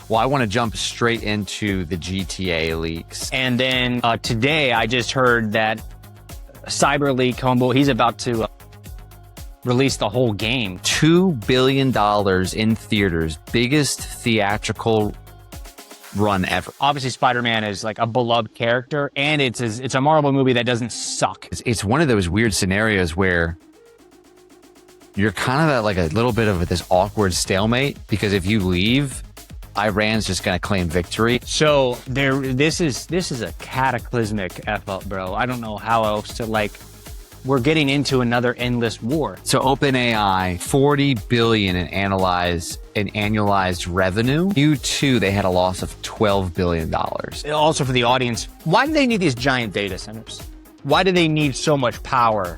Well, I want to jump straight into the GTA leaks. And then today I just heard that Cyberleak, homeboy, he's about to release the whole game. $2 billion in theaters, biggest theatrical run ever. Obviously, Spider-Man is like a beloved character, and it's a Marvel movie that doesn't suck. It's one of those weird scenarios where you're kind of at like a little bit of this awkward stalemate, because if you leave, Iran's just going to claim victory. So this is a cataclysmic F up, bro. I don't know how else to, like, we're getting into another endless war. So OpenAI, $40 billion in annualized revenue. Q2, they had a loss of $12 billion. Also, for the audience, why do they need these giant data centers? Why do they need so much power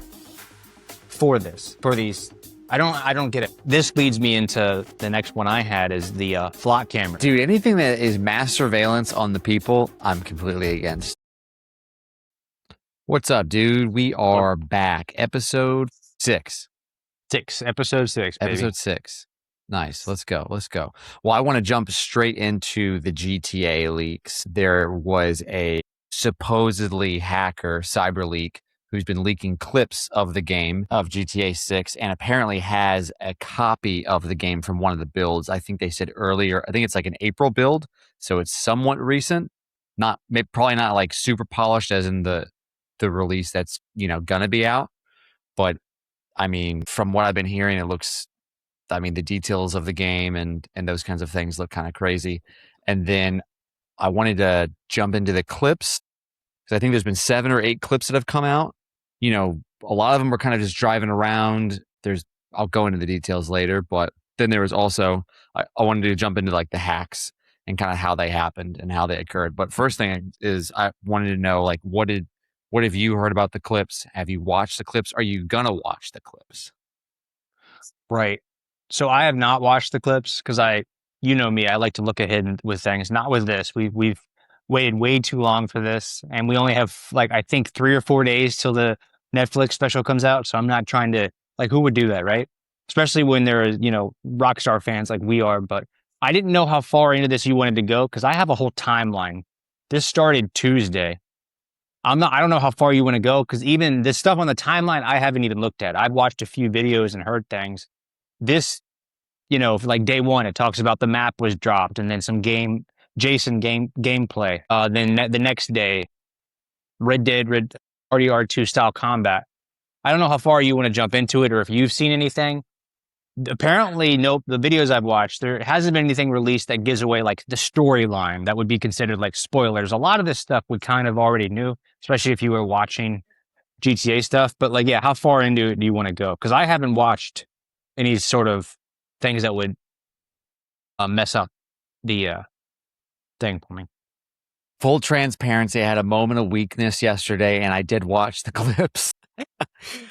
for this? For these, I don't get it. This leads me into the next one I had, is the flock camera. Dude, anything that is mass surveillance on the people, I'm completely against. What's up, dude? We are back. Episode 6. Episode 6, baby. Episode 6. Nice. Let's go. Well, I want to jump straight into the GTA leaks. There was a supposedly hacker, Cyberleak, who's been leaking clips of the game, of GTA 6, and apparently has a copy of the game from one of the builds. I think they said earlier, I think it's like an April build, so it's somewhat recent. Probably not like super polished as in the release that's, gonna be out. But I mean, from what I've been hearing, the details of the game and those kinds of things look kind of crazy. And then I wanted to jump into the clips, because I think there's been 7 or 8 clips that have come out. A lot of them were kind of just driving around. I'll go into the details later, but then there was also, I wanted to jump into like the hacks and kind of how they happened and how they occurred. But first thing is, I wanted to know, like, what have you heard about the clips? Have you watched the clips? Are you gonna watch the clips? Right. So I have not watched the clips because you know me, I like to look ahead with things. Not with this. We've waited way too long for this, and we only have, like, I think 3 or 4 days till the Netflix special comes out. So I'm not trying to, like, who would do that, right? Especially when there are, Rockstar fans like we are. But I didn't know how far into this you wanted to go, because I have a whole timeline. This started Tuesday. I don't know how far you want to go, because even this stuff on the timeline, I haven't even looked at. I've watched a few videos and heard things. This, like day one, it talks about the map was dropped, and then some gameplay. Then the next day, Red RDR2 style combat. I don't know how far you want to jump into it, or if you've seen anything. Apparently, nope. The videos I've watched, there hasn't been anything released that gives away like the storyline that would be considered like spoilers. A lot of this stuff we kind of already knew, especially if you were watching GTA stuff. But like, yeah, how far into it do you want to go? Because I haven't watched any sort of things that would mess up the thing for me. Full transparency, I had a moment of weakness yesterday, and I did watch the clips.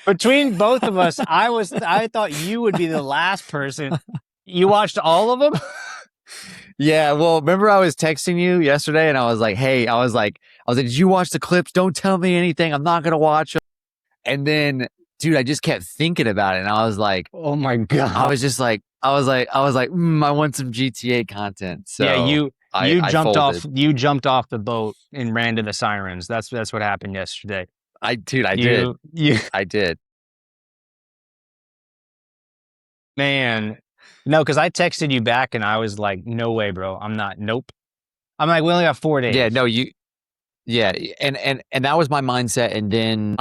Between both of us, I thought you would be the last person. You watched all of them? Yeah, well, remember I was texting you yesterday, and I was like, hey, did you watch the clips? Don't tell me anything. I'm not gonna watch them. And then, dude, I just kept thinking about it, and I was like, oh my God. I was like, I want some GTA content. So yeah, you jumped folded. off. You jumped off the boat and ran to the sirens. That's what happened yesterday. I did. I did. Man, no, because I texted you back and I was like, no way, bro. I'm not. Nope. I'm like, we only got 4 days. Yeah, no, yeah. And that was my mindset. And then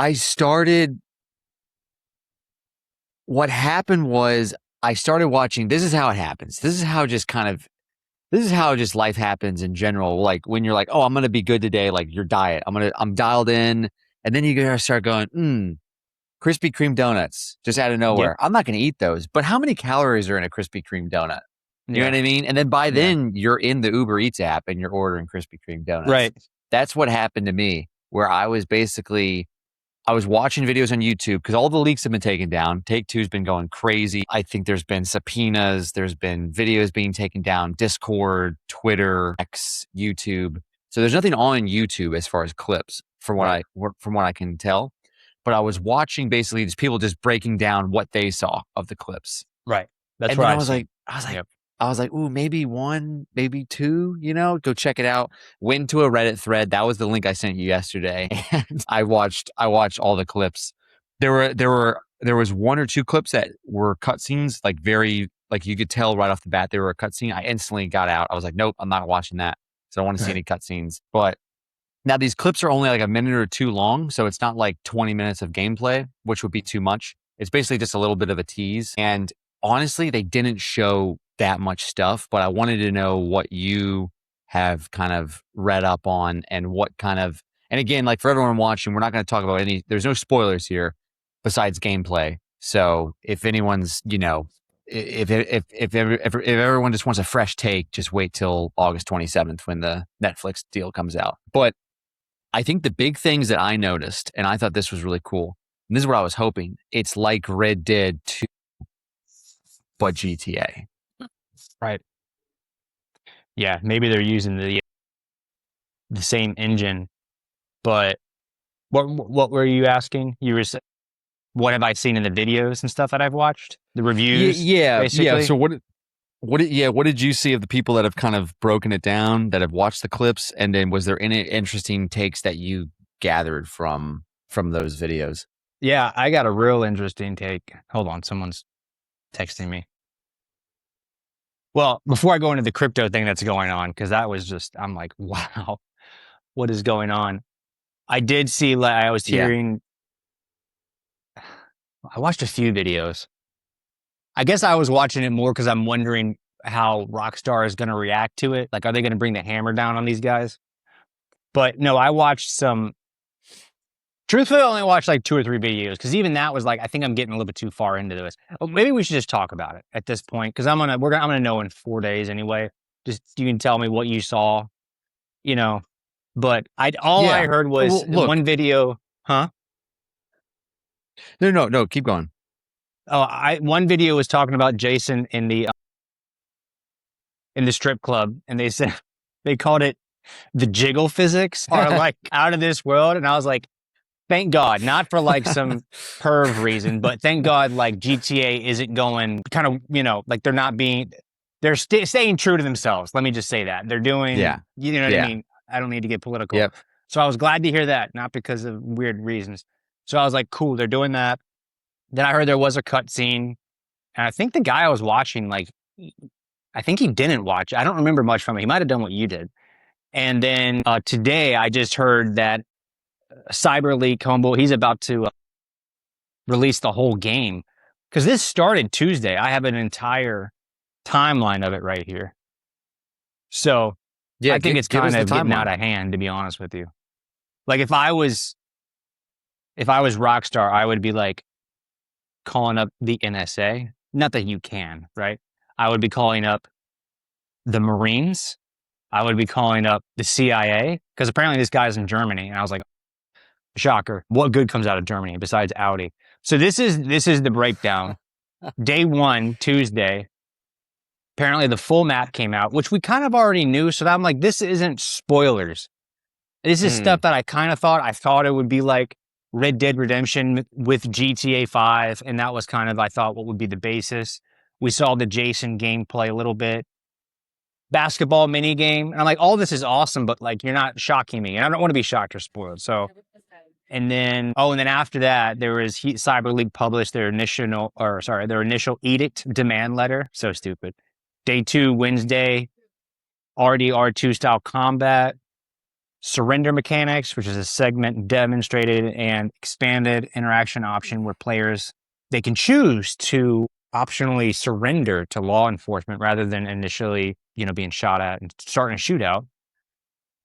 what happened was I started watching. This is how it happens. This is how just life happens in general. Like when you're like, oh, I'm going to be good today. Like your diet, I'm dialed in. And then you gotta start going, Krispy Kreme donuts, just out of nowhere. Yep. I'm not gonna eat those. But how many calories are in a Krispy Kreme donut? You know what I mean? And then by then, you're in the Uber Eats app and you're ordering Krispy Kreme donuts. Right. That's what happened to me, where I was watching videos on YouTube, because all the leaks have been taken down. Take-Two's been going crazy. I think there's been subpoenas. There's been videos being taken down. Discord, Twitter, X, YouTube. So there's nothing on YouTube as far as clips, from what I can tell. But I was watching basically just people just breaking down what they saw of the clips. Right. That's what I was like, I was like, ooh, maybe one, maybe two, go check it out. Went to a Reddit thread. That was the link I sent you yesterday. And I watched all the clips. There was one or two clips that were cutscenes, like very, like you could tell right off the bat they were a cutscene. I instantly got out. I was like, nope, I'm not watching that. So I don't want to see any cutscenes. But now these clips are only like a minute or two long. So it's not like 20 minutes of gameplay, which would be too much. It's basically just a little bit of a tease. And honestly, they didn't show that much stuff, but I wanted to know what you have kind of read up on and what kind of, and again, like for everyone watching, we're not going to talk about there's no spoilers here besides gameplay. So if anyone's, if everyone just wants a fresh take, just wait till August 27th when the Netflix deal comes out. But I think the big things that I noticed, and I thought this was really cool, and this is what I was hoping, it's like Red Dead 2, but GTA. Right. Yeah, maybe they're using the same engine, but what were you asking? You were what have I seen in the videos and stuff that I've watched? The reviews, Yeah. basically. So what did you see of the people that have kind of broken it down, that have watched the clips, and then was there any interesting takes that you gathered from those videos? Yeah, I got a real interesting take. Hold on, someone's texting me. Well, before I go into the crypto thing that's going on, because that was just, I'm like, wow, what is going on? I did see, like, I was Yeah. hearing, I watched a few videos. I guess I was watching it more because I'm wondering how Rockstar is going to react to it. Like, are they going to bring the hammer down on these guys? But no, I watched some. Truthfully, I only watched like 2 or 3 videos because even that was like, I think I'm getting a little bit too far into this. Well, maybe we should just talk about it at this point because I'm gonna know in 4 days anyway. Just you can tell me what you saw, you know. But all I Yeah. heard was Well, look. one video, huh? No, keep going. Oh, one video was talking about Jason in the strip club, and they said they called it the jiggle physics are like out of this world, and I was like, thank God, not for like some perv reason, but thank God like GTA isn't going kind of, like they're staying true to themselves. Let me just say that. They're doing, Yeah. you know what I Yeah. mean? I don't need to get political. Yep. So I was glad to hear that, not because of weird reasons. So I was like, cool, they're doing that. Then I heard there was a cut scene. And I think the guy I was watching, like, I think he didn't watch. I don't remember much from it. He might have done what you did. And then today I just heard that Cyberleak homeboy, he's about to release the whole game because this started Tuesday. I have an entire timeline of it right here. So Yeah. I think it's give us kind the of getting timeline. out of hand, to be honest with you. Like if I was Rockstar, I would be like calling up the NSA. Not that you can, right? I would be calling up the Marines. I would be calling up the CIA because apparently this guy's in Germany. And I was like, shocker. What good comes out of Germany besides Audi? So this is the breakdown. Day 1, Tuesday. Apparently the full map came out, which we kind of already knew. So I'm like, this isn't spoilers. This is stuff that I kind of thought. I thought it would be like Red Dead Redemption with GTA 5. And that was kind of, I thought, what would be the basis. We saw the Jason gameplay a little bit. Basketball mini game. And I'm like, all this is awesome, but like, you're not shocking me. And I don't want to be shocked or spoiled. So, and then after that, there was CyberLeak published their initial edict demand letter. So stupid. Day 2, Wednesday, RDR2 style combat, surrender mechanics, which is a segment demonstrated and expanded interaction option where players, they can choose to optionally surrender to law enforcement rather than initially, being shot at and starting a shootout.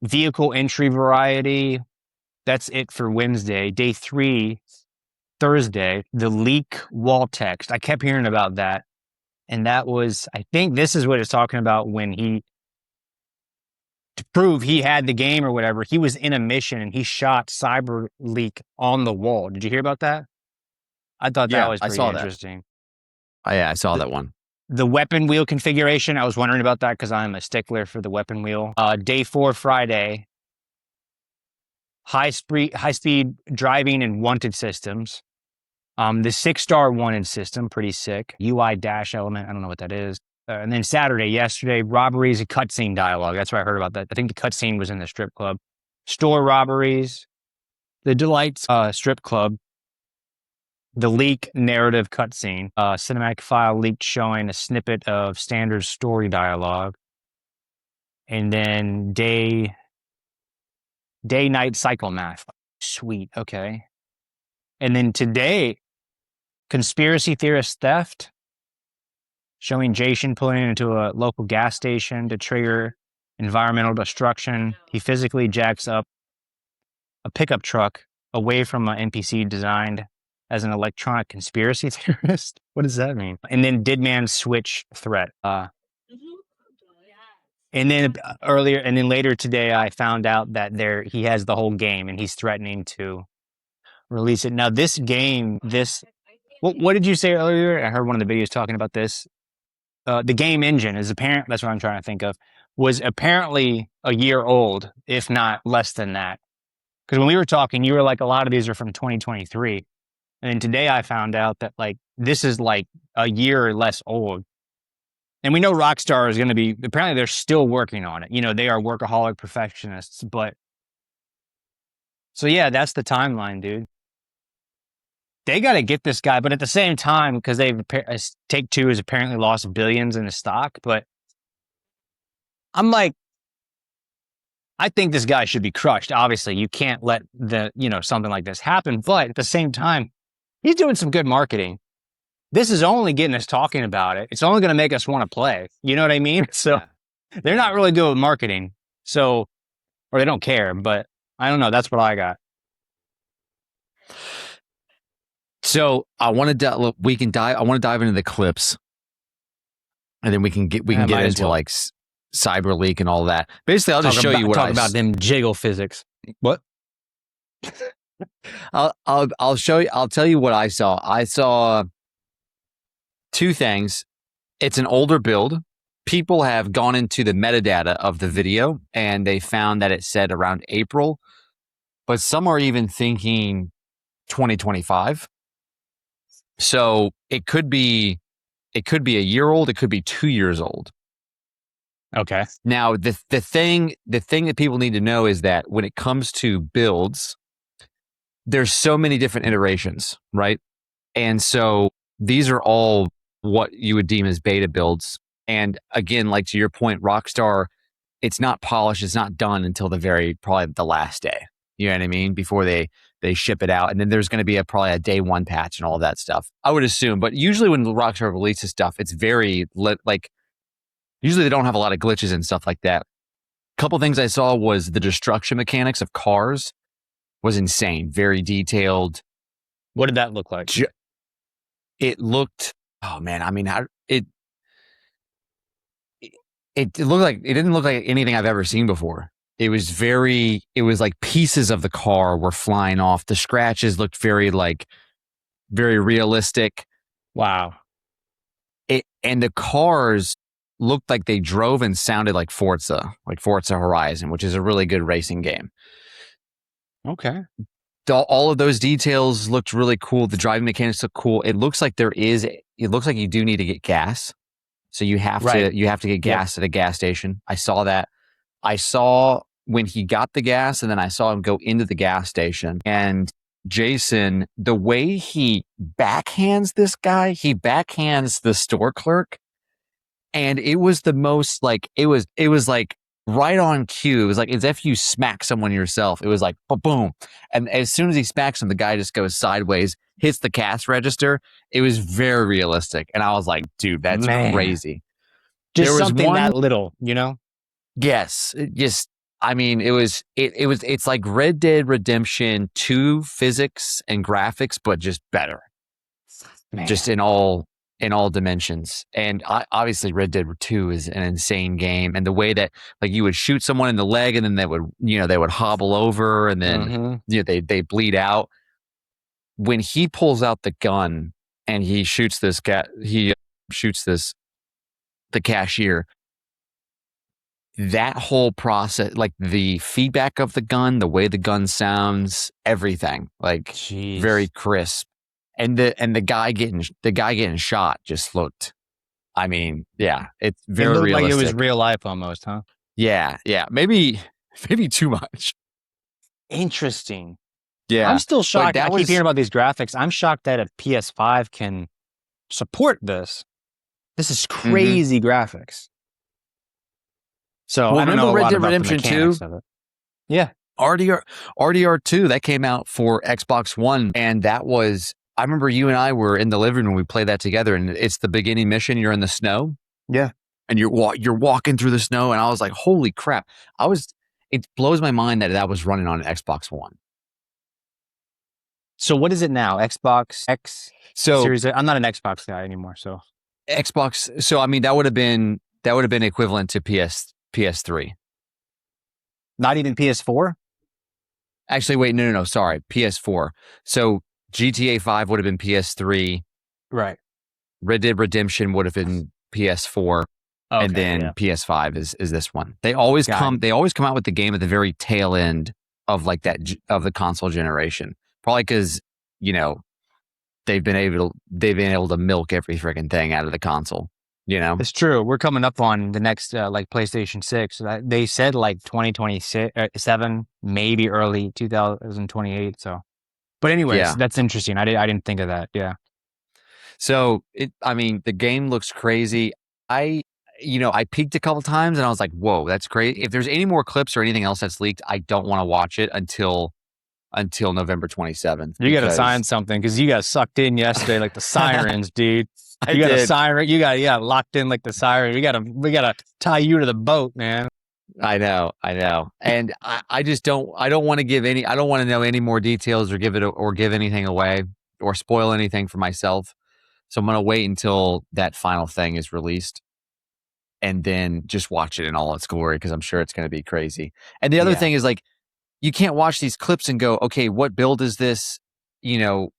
Vehicle entry variety. That's it for Wednesday. Day 3, Thursday, the leak wall text. I kept hearing about that. And that was, I think this is what it's talking about when to prove he had the game or whatever, he was in a mission and he shot Cyberleak on the wall. Did you hear about that? I thought that was pretty interesting. Oh, yeah, I saw that one. The weapon wheel configuration, I was wondering about that because I'm a stickler for the weapon wheel. Day 4, Friday, high speed driving and wanted systems. The 6-star wanted system, pretty sick. UI dash element, I don't know what that is. And then yesterday, robberies and cutscene dialogue. That's where I heard about that. I think the cutscene was in the strip club. Store robberies, the Delights strip club, the leak narrative cutscene, cinematic file leaked showing a snippet of standard story dialogue, and then day-night cycle math. Sweet, okay. And then today, conspiracy theorist theft, showing Jason pulling into a local gas station to trigger environmental destruction. He physically jacks up a pickup truck away from an NPC designed as an electronic conspiracy theorist. What does that mean? And then did man switch threat. And then later today, I found out that he has the whole game and he's threatening to release it. Now, this game, what did you say earlier? I heard one of the videos talking about this. The game engine is apparent. That's what I'm trying to think of. Was apparently a year old, if not less than that. Because when we were talking, you were like, a lot of these are from 2023. And then today I found out that like this is like a year or less old. And we know Rockstar is going to be, apparently they're still working on it. You know, they are workaholic perfectionists, but so yeah, that's the timeline, dude. They got to get this guy, but at the same time, because Take-Two has apparently lost billions in the stock, but I'm like, I think this guy should be crushed. Obviously, you can't let something like this happen, but at the same time, he's doing some good marketing. This is only getting us talking about it. It's only going to make us want to play. You know what I mean? So they're not really good with marketing. So, or they don't care, but I don't know. That's what I got. So I want to I want to dive into the clips, and then we can get into like Cyberleak and all that. Basically, I'll just show you what talk about them jiggle physics. What? I'll show you. I'll tell you what I saw. I saw two things. It's an older build. People have gone into the metadata of the video and they found that it said around April, but some are even thinking 2025. So it could be a year old. It could be 2 years old. Okay. Now the thing that people need to know is that when it comes to builds, there's so many different iterations, right? And so these are all what you would deem as beta builds. And again, like to your point, Rockstar, it's not polished, it's not done until probably the last day. You know what I mean? Before they ship it out. And then there's going to be probably a day one patch and all that stuff, I would assume. But usually when Rockstar releases stuff, it's very usually they don't have a lot of glitches and stuff like that. A couple things I saw was the destruction mechanics of cars was insane, very detailed. What did that look like? It looked, oh man, I mean, it looked like, it didn't look like anything I've ever seen before. It was like pieces of the car were flying off. The scratches looked very realistic. Wow. And the cars looked like they drove and sounded like Forza Horizon, which is a really good racing game. Okay. All of those details looked really cool. The driving mechanics look cool. It looks like you do need to get gas. So you have to get gas at a gas station. I saw that. I saw when he got the gas, and then I saw him go into the gas station. And Jason, the way he backhands this guy, he backhands the store clerk. And it was the most it was like right on cue. It was like as if you smack someone yourself. It was like boom. And as soon as he smacks him, the guy just goes sideways, hits the cash register. It was very realistic. And I was like, dude, that's crazy. Just there was something that little, you know? Yes. It's like Red Dead Redemption 2 physics and graphics, but just better. Man. Just in all dimensions. And obviously Red Dead 2 is an insane game. And the way that you would shoot someone in the leg and then they would hobble over and then they bleed out. When he pulls out the gun and he shoots the cashier, that whole process, like the feedback of the gun, the way the gun sounds, everything, very crisp. And the guy getting shot just looked I mean, yeah, it's It very looked like it was realistic. real life almost, huh? Yeah, yeah, maybe maybe too much. Interesting. I'm Yeah, still but shocked. I that keep hearing was about these graphics. I'm shocked that a PS5 can support this. This is mhm. crazy graphics. So Well, I don't remember know a Red lot Dead about the Redemption 2? mechanics of it. Yeah. RDR2 that came out for Xbox One, and that was I remember you and I were in the living room. We played that together, and it's the beginning mission. You're in the snow, Yeah. and you're walking through the snow, and I was like, "Holy crap!" It blows my mind that that was running on an Xbox One. So what is it now? Xbox X So Series. I'm not an Xbox guy anymore. So Xbox. So I mean, that would have been equivalent to PS3. not even PS4. Actually, wait, no, sorry, PS4. So GTA 5 would have been PS3. Right. Red Dead Redemption would have been PS4, and Okay. then Yeah. PS5 is this one. Got it. They always come out with the game at the very tail end of like of the console generation. Probably because you know they've been able to milk every freaking thing out of the console. You know, It's true. We're coming up on the next like PlayStation 6. They said like 2027, maybe early 2028. So, but anyways, yeah. that's interesting. I didn't think of that. Yeah. So I mean, the game looks crazy. I, I peeked a couple times and I was like, "Whoa, that's great!" If there's any more clips or anything else that's leaked, I don't want to watch it until November 27th You got to sign because something because you got sucked in yesterday like the sirens, dude. I You got a did. siren. You got locked in like the siren. We gotta tie you to the boat, man. I know, and I just I don't want to give any, I don't want to know any more details or give anything away or spoil anything for myself. So I'm gonna wait until that final thing is released and then just watch it in all its glory because I'm sure it's going to be crazy. And the other Yeah. thing is like you can't watch these clips and go, okay, what build is this? You know,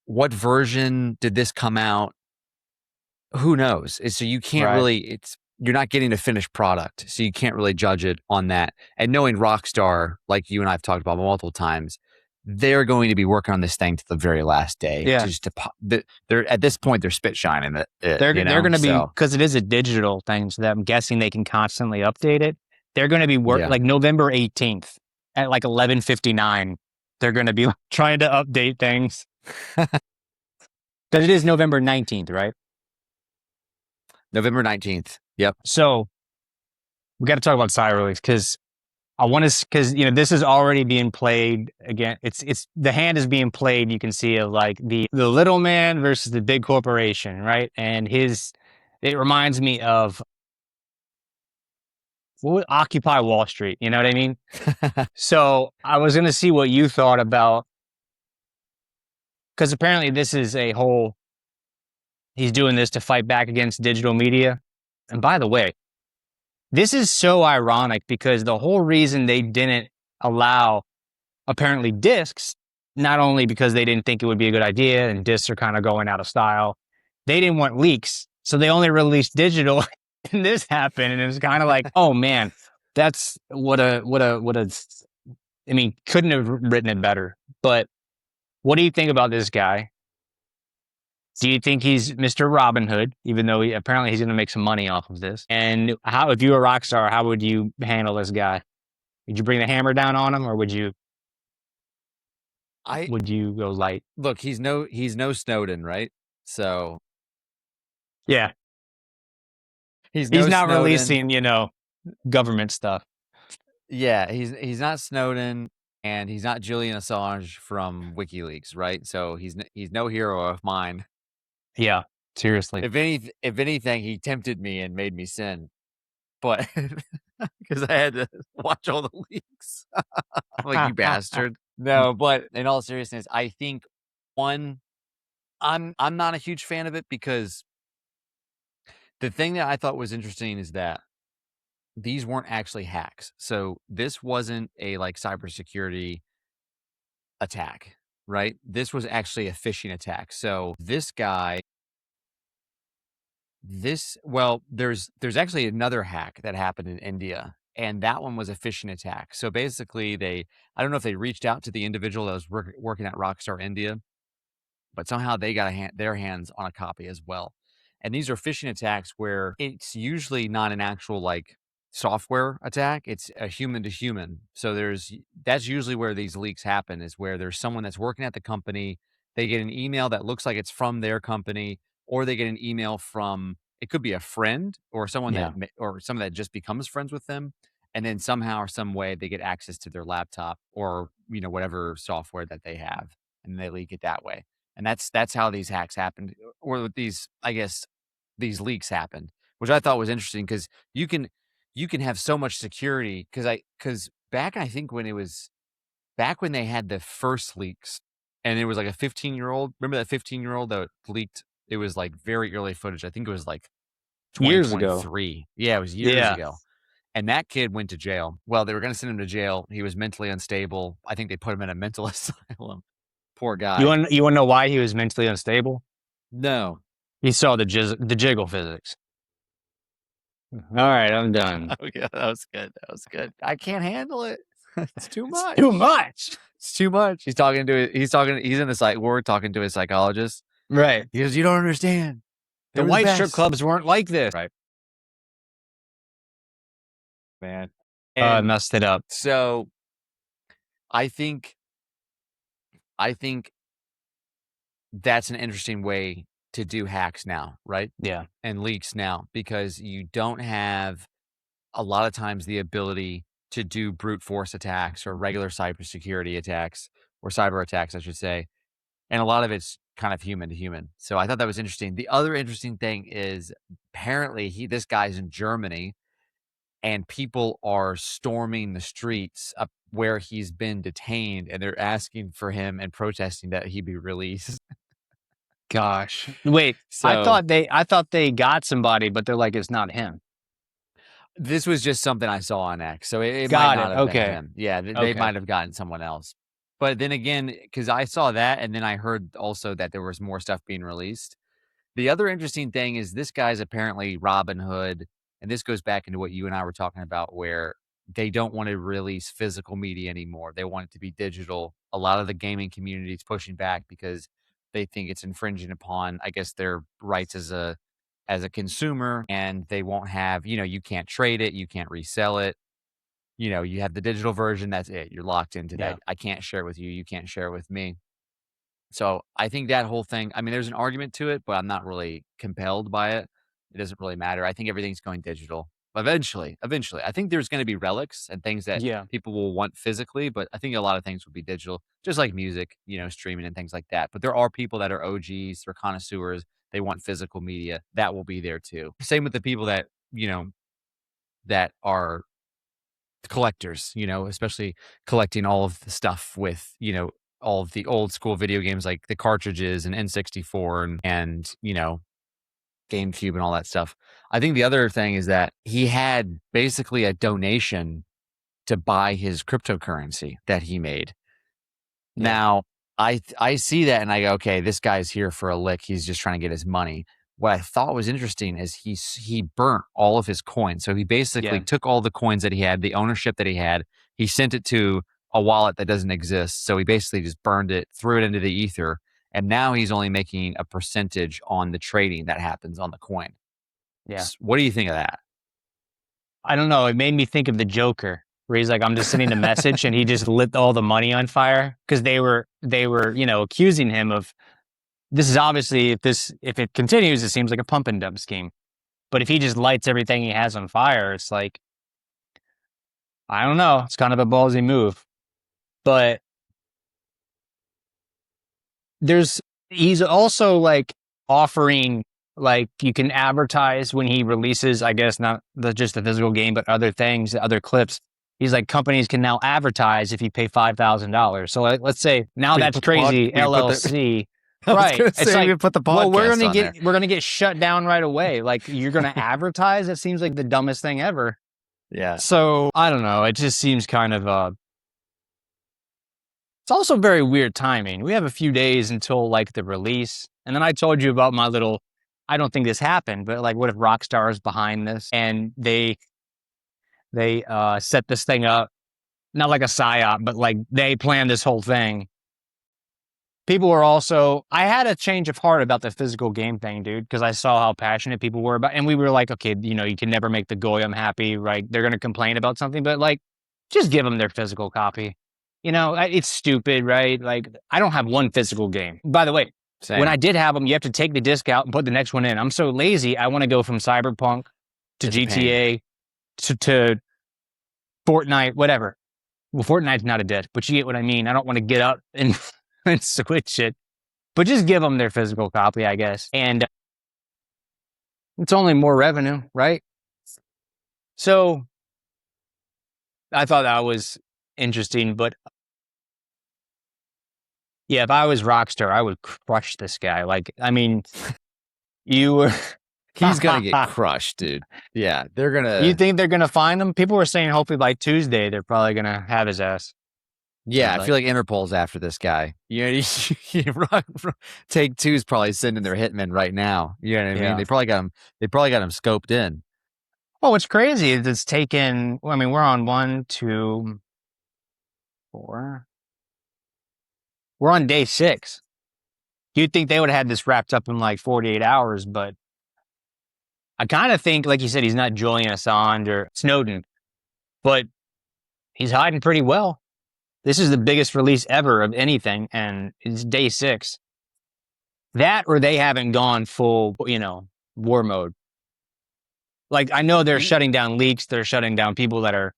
what version did this come out? Who knows? So you can't Right. really. You're not getting a finished product, so you can't really judge it on that. And knowing Rockstar, like you and I've talked about multiple times, they're going to be working on this thing to the very last day. Yeah. Just to they're at this point they're spit shining it, They're going to be So because it is a digital thing, so that I'm guessing they can constantly update it. They're going to be yeah. like November 18th at like 11:59. They're going to be trying to update things. Because it is November 19th, right? November 19th. Yep. So we got to talk about Cyberleaks because I want to because this is already being played again. It's the hand is being played. You can see of like the little man versus the big corporation, right? And it reminds me of Occupy Wall Street. You know what I mean? So I was going to see what you thought about because apparently this is a whole. He's doing this to fight back against digital media. And by the way, this is so ironic because the whole reason they didn't allow apparently discs, not only because they didn't think it would be a good idea and discs are kind of going out of style, they didn't want leaks. So they only released digital and this happened. And it was kind of like, oh man, that's I mean, couldn't have written it better. But what do you think about this guy? Do you think he's Mr. Robin Hood, even though apparently he's going to make some money off of this? And if you were a rock star, how would you handle this guy? Would you bring the hammer down on him, or I would you go light? look. He's no Snowden, right? So Yeah, he's he's no not Snowden. releasing, government stuff. Yeah, he's not Snowden, and he's not Julian Assange from WikiLeaks, right? So he's no hero of mine. Yeah, seriously. If anything, he tempted me and made me sin, but because I had to watch all the leaks. I'm like, you bastard. No, but in all seriousness, I think one, I'm not a huge fan of it because the thing that I thought was interesting is that these weren't actually hacks. So this wasn't a like cybersecurity attack, right? This was actually a phishing attack. So this guy, there's actually another hack that happened in India, and that one was a phishing attack. So basically, I don't know if they reached out to the individual that was working at Rockstar India, but somehow they got their hands on a copy as well. And these are phishing attacks where it's usually not an actual like software attack, it's a human to human. So that's usually where these leaks happen, is where there's someone that's working at the company, they get an email that looks like it's from their company, or they get an email from, it could be a friend or someone Yeah. or someone that just becomes friends with them, and then somehow or some way they get access to their laptop or whatever software that they have, and they leak it that way. And that's how these hacks happened, or these, I guess, these leaks happened, which I thought was interesting because you can have so much security because back, I think when it was back when they had the first leaks, and it was like a 15-year-old. Remember that 15-year-old that leaked? It was like very early footage. I think it was like Years ago. 2023. Yeah, it was years Yeah. ago. And that kid went to jail. Well, they were going to send him to jail. He was mentally unstable. I think they put him in a mental asylum. Poor guy. You want to know why he was mentally unstable? No. He saw the jiggle physics. All right, I'm done. Oh, yeah, that was good. That was good. I can't handle it. It's too much. Too much. It's too much. He's in the psych ward talking to his psychologist. Right. He goes, "You don't understand. The white strip clubs weren't like this." Right. Man. I messed it up. So I think that's an interesting way to do hacks now, right? Yeah. And leaks now, because you don't have a lot of times the ability to do brute force attacks or regular cybersecurity attacks, or cyber attacks, I should say. And a lot of it's kind of human to human. So I thought that was interesting. The other interesting thing is, apparently this guy's in Germany, and people are storming the streets up where he's been detained, and they're asking for him and protesting that he be released. Gosh. Wait, So I thought they got somebody, but they're like, it's not him. this was just something I saw on X, so it might Got not it. have been Okay. him. Yeah, they Okay. might have gotten someone else. But then again, because I saw that, and then I heard also that there was more stuff being released. The other interesting thing is this guy's apparently Robin Hood, and this goes back into what you and I were talking about, where they don't want to release physical media anymore. They want it to be digital. A lot of the gaming community is pushing back because they think it's infringing upon, I guess, their rights as a consumer, and they won't have, you can't trade it, you can't resell it. You have the digital version, that's it. You're locked into Yeah. that. I can't share it with you, you can't share it with me. So I think that whole thing, I mean, there's an argument to it, but I'm not really compelled by it. It doesn't really matter. I think everything's going digital. Eventually, I think there's going to be relics and things that Yeah. people will want physically, but I think a lot of things will be digital, just like music, streaming and things like that. But there are people that are OGs, they're connoisseurs, they want physical media. That will be there too. Same with the people that, that are collectors, especially collecting all of the stuff with, all of the old school video games, like the cartridges and N64 and GameCube and all that stuff. I think the other thing is that he had basically a donation to buy his cryptocurrency that he made. Yeah. Now, I see that and I go, okay, this guy's here for a lick. He's just trying to get his money. What I thought was interesting is he burnt all of his coins. So he basically took all the coins that he had, the ownership that he had, he sent it to a wallet that doesn't exist. So he basically just burned it, threw it into the ether, and now he's only making a percentage on the trading that happens on the coin. Yeah. What do you think of that? I don't know. It made me think of the Joker, where he's like, I'm just sending a message, and he just lit all the money on fire because they were, accusing him of, this is obviously, if it continues, it seems like a pump and dump scheme. But if he just lights everything he has on fire, it's like, I don't know. It's kind of a ballsy move. But he's also like offering, like, you can advertise when he releases, I guess, not just the physical game, but other things, other clips. He's like, companies can now advertise if you pay $5,000. So let's say now that's crazy. LLC. Right. It's like, put the podcast well, we're gonna get shut down right away. Like, you're gonna advertise? It seems like the dumbest thing ever. Yeah. So I don't know. It just seems kind of it's also very weird timing. We have a few days until like the release. And then I told you about my little, I don't think this happened, but like, what if Rockstar is behind this and they set this thing up, not like a psyop, but like they planned this whole thing. people were also, I had a change of heart about the physical game thing, dude, because I saw how passionate people were about, and we were like, okay, you can never make the goyim happy, right? They're going to complain about something, but like, just give them their physical copy. It's stupid, right? Like, I don't have one physical game. By the way, when I Same. did have them, you have to take the disc out and put the next one in. I'm so lazy. I want to go from Cyberpunk to It's a pain. GTA to Fortnite, whatever. Well, Fortnite's not a disc, but you get what I mean. I don't want to get up and, and switch it, but just give them their physical copy, I guess. And it's only more revenue, right? So I thought that was interesting, but yeah, if I was Rockstar, I would crush this guy. Like, I mean, you were. He's gonna get crushed, dude. Yeah, they're You gonna. think they're gonna find him? People were saying hopefully by Tuesday they're probably gonna have his ass. Yeah, I Like, feel like Interpol's after this guy. Take-Two is probably sending their hitmen right now. You know what I mean? yeah. They probably got him. They probably got him scoped in. Well, what's crazy is it's taken. I mean, we're on 1, 2, 4. We're on day 6. You'd think they would have had this wrapped up in like 48 hours, but I kind of think, like you said, he's not Julian Assange or Snowden, but he's hiding pretty well. This is the biggest release ever of anything, and it's day 6. That or they haven't gone full, war mode. Like, I know they're shutting down leaks, they're shutting down people that are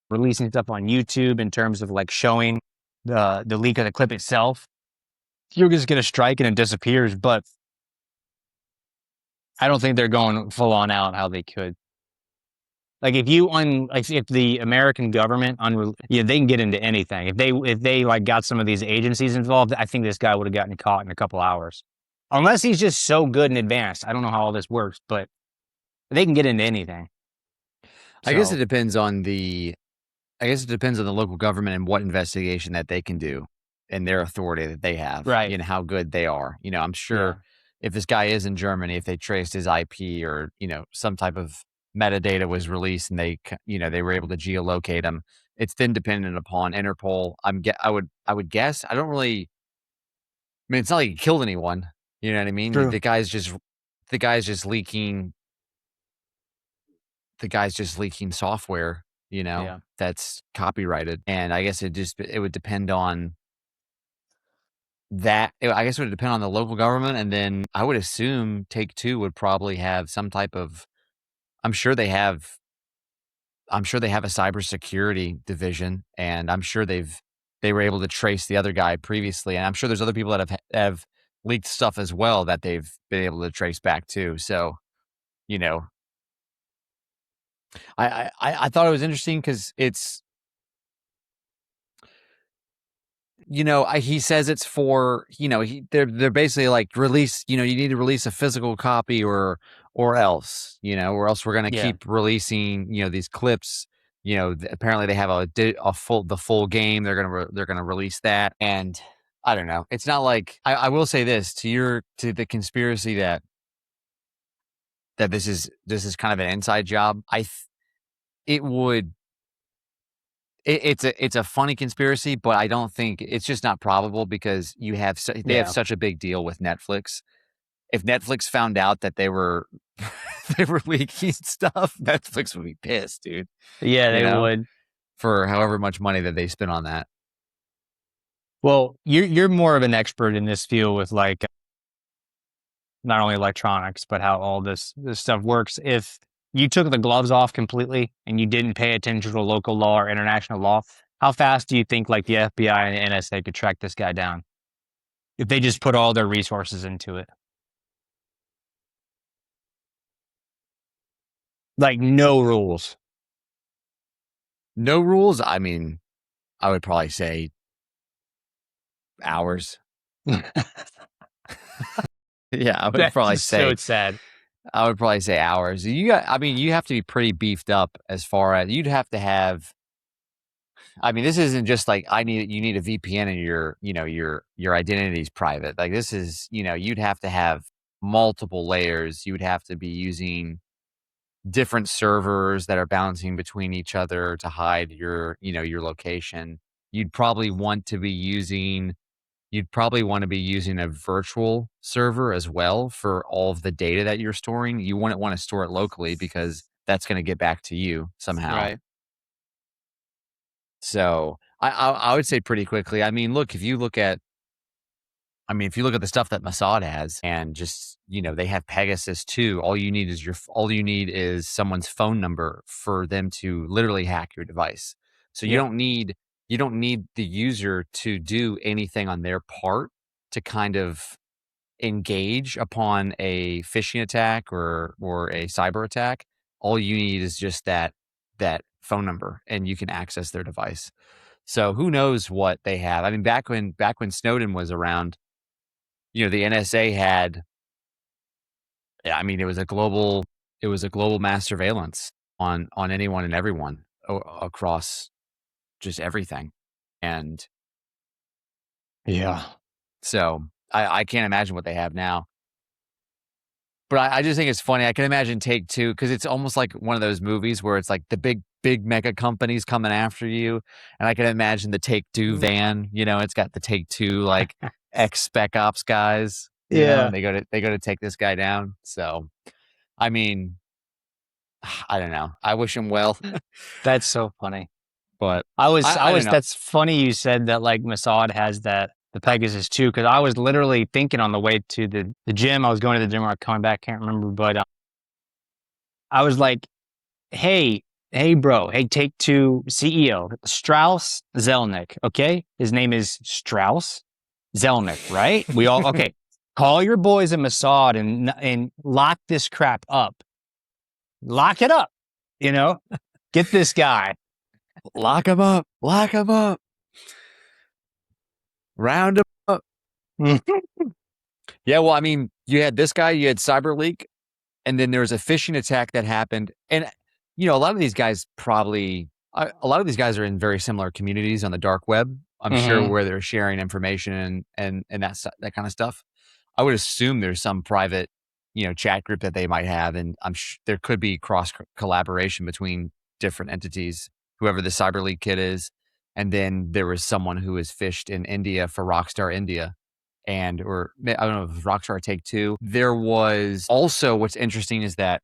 releasing stuff on YouTube in terms of like showing the leak of the clip itself. You're just get a strike and it disappears, but I don't think they're going full on out how they could. Like if if the American government they can get into anything. If they like got some of these agencies involved, I think this guy would have gotten caught in a couple hours. Unless he's just so good and advanced. I don't know how all this works, but they can get into anything. I guess it depends on the. I guess it depends on the local government and what investigation that they can do and their authority that they have. Right. And how good they are. I'm sure if this guy is in Germany, if they traced his IP or some type of metadata was released and they were able to geolocate him, it's then dependent upon Interpol. I would guess. I don't really. I mean, it's not like he killed anyone. You know what I mean? True. The guy's just leaking. The guy's just leaking software. That's copyrighted, and I guess it would depend on that. I guess it would depend on the local government, and then I would assume Take-Two would probably have some type of. I'm sure they have a cybersecurity division, and I'm sure they were able to trace the other guy previously, and I'm sure there's other people that have leaked stuff as well that they've been able to trace back too. So, I thought it was interesting because it's. He says it's for, they're basically like release, you need to release a physical copy or else, or else we're going to keep releasing, these clips. Apparently they have the full game. They're going to release that. And I don't know. It's not like, I will say this to the conspiracy that this is kind of an inside job. It would, it's a funny conspiracy, but I don't think it's just not probable because they have such a big deal with Netflix. If Netflix found out that they were they were leaking stuff, Netflix would be pissed, dude. Yeah, they would. For however much money that they spent on that. Well, you're more of an expert in this field with like not only electronics but how all this stuff works. If you took the gloves off completely and you didn't pay attention to local law or international law, how fast do you think like the FBI and the NSA could track this guy down if they just put all their resources into it? Like no rules. No rules. I mean, I would probably say hours. Yeah, I would probably say. So it's sad. I would probably say hours. You have to be pretty beefed up as far as you'd have to have. I mean, this isn't just like you need a VPN and your identity is private. Like this is, you'd have to have multiple layers. You would have to be using different servers that are bouncing between each other to hide your location. You'd probably want to be using, you'd probably want to be using a virtual server as well for all of the data that you're storing. You wouldn't want to store it locally because that's going to get back to you somehow. Right. So I would say pretty quickly. I mean, look, if you look at the stuff that Mossad has, and just they have Pegasus too. All you need is someone's phone number for them to literally hack your device. So Yep. you don't need the user to do anything on their part to kind of engage upon a phishing attack or a cyber attack. All you need is just that phone number, and you can access their device. So who knows what they have? I mean, back when Snowden was around, the NSA had, yeah, I mean, it was a global mass surveillance on anyone and everyone across just everything. And Yeah. so I can't imagine what they have now. But I just think it's funny. I can imagine Take-Two, because it's almost like one of those movies where it's like the big mega companies coming after you. And I can imagine the Take-Two van, it's got the Take-Two like ex-Spec Ops guys, Yeah. and they go to take this guy down. So, I mean, I don't know. I wish him well, That's so funny. but I I don't was, know. that's funny you said that like Mossad has the Pegasus too, because I was literally thinking on the way to the gym. I was going to the gym or I was coming back, can't remember, but I was like, hey, bro, hey, Take-Two CEO, Strauss Zelnick, okay? His name is Strauss Zelnick, right? We all, okay. Call your boys at Mossad and lock this crap up. Lock it up, get this guy. Lock him up. Lock him up. Round him up. Yeah, well, I mean, you had this guy, you had Cyberleak, and then there was a phishing attack that happened. And, a lot of these guys are in very similar communities on the dark web, I'm sure, where they're sharing information and that kind of stuff. I would assume there's some private, chat group that they might have, and there could be cross collaboration between different entities, whoever the Cyberleak kid is. And then there was someone who was phished in India for Rockstar India, or I don't know if it was Rockstar Take-Two. There was also, what's interesting is that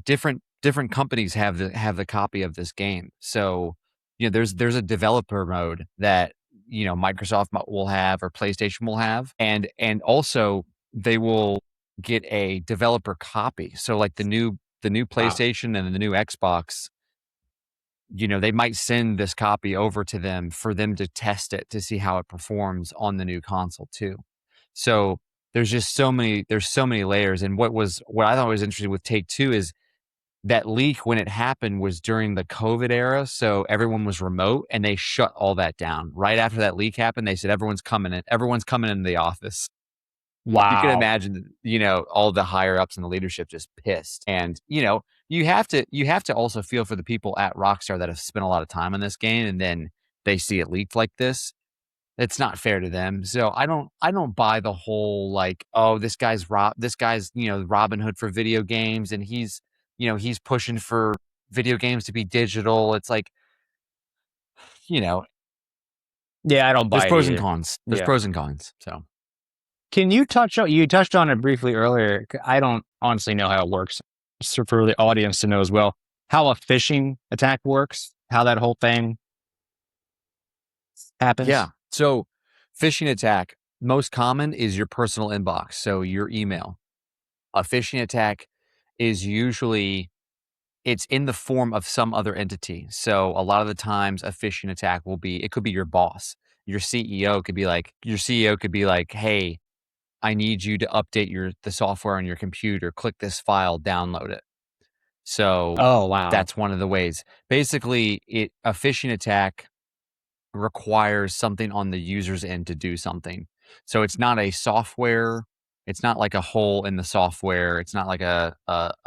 different companies have the copy of this game. So there's a developer mode that Microsoft will have, or PlayStation will have, and also they will get a developer copy. So like the new PlayStation and the new Xbox, they might send this copy over to them for them to test it to see how it performs on the new console too. So there's so many layers. And what I thought was interesting with Take-Two is that leak, when it happened, was during the COVID era. So everyone was remote, and they shut all that down. Right after that leak happened, they said, everyone's coming in the office. You can Wow. imagine, all the higher ups in the leadership just pissed. And, you have to also feel for the people at Rockstar that have spent a lot of time on this game, and then they see it leaked like this. It's not fair to them. So I don't buy the whole like, oh, this guy's Robin Hood for video games, and he's pushing for video games to be digital. It's like, Yeah, I don't there's buy it pros and either. cons. There's Yeah. pros and cons. So Can you touched on it briefly earlier. I don't honestly know how it works. So for the audience to know as well, how a phishing attack works, how that whole thing yeah. happens. So phishing attack, most common is your personal inbox. So your email. A phishing attack is usually, it's in the form of some other entity. So a lot of the times a phishing attack it could be your boss. Your CEO could be like, hey, I need you to update the software on your computer. Click this file, download it. So Oh, wow. that's one of the ways. Basically, a phishing attack requires something on the user's end to do something. So it's not it's not like a hole in the software. It's not like a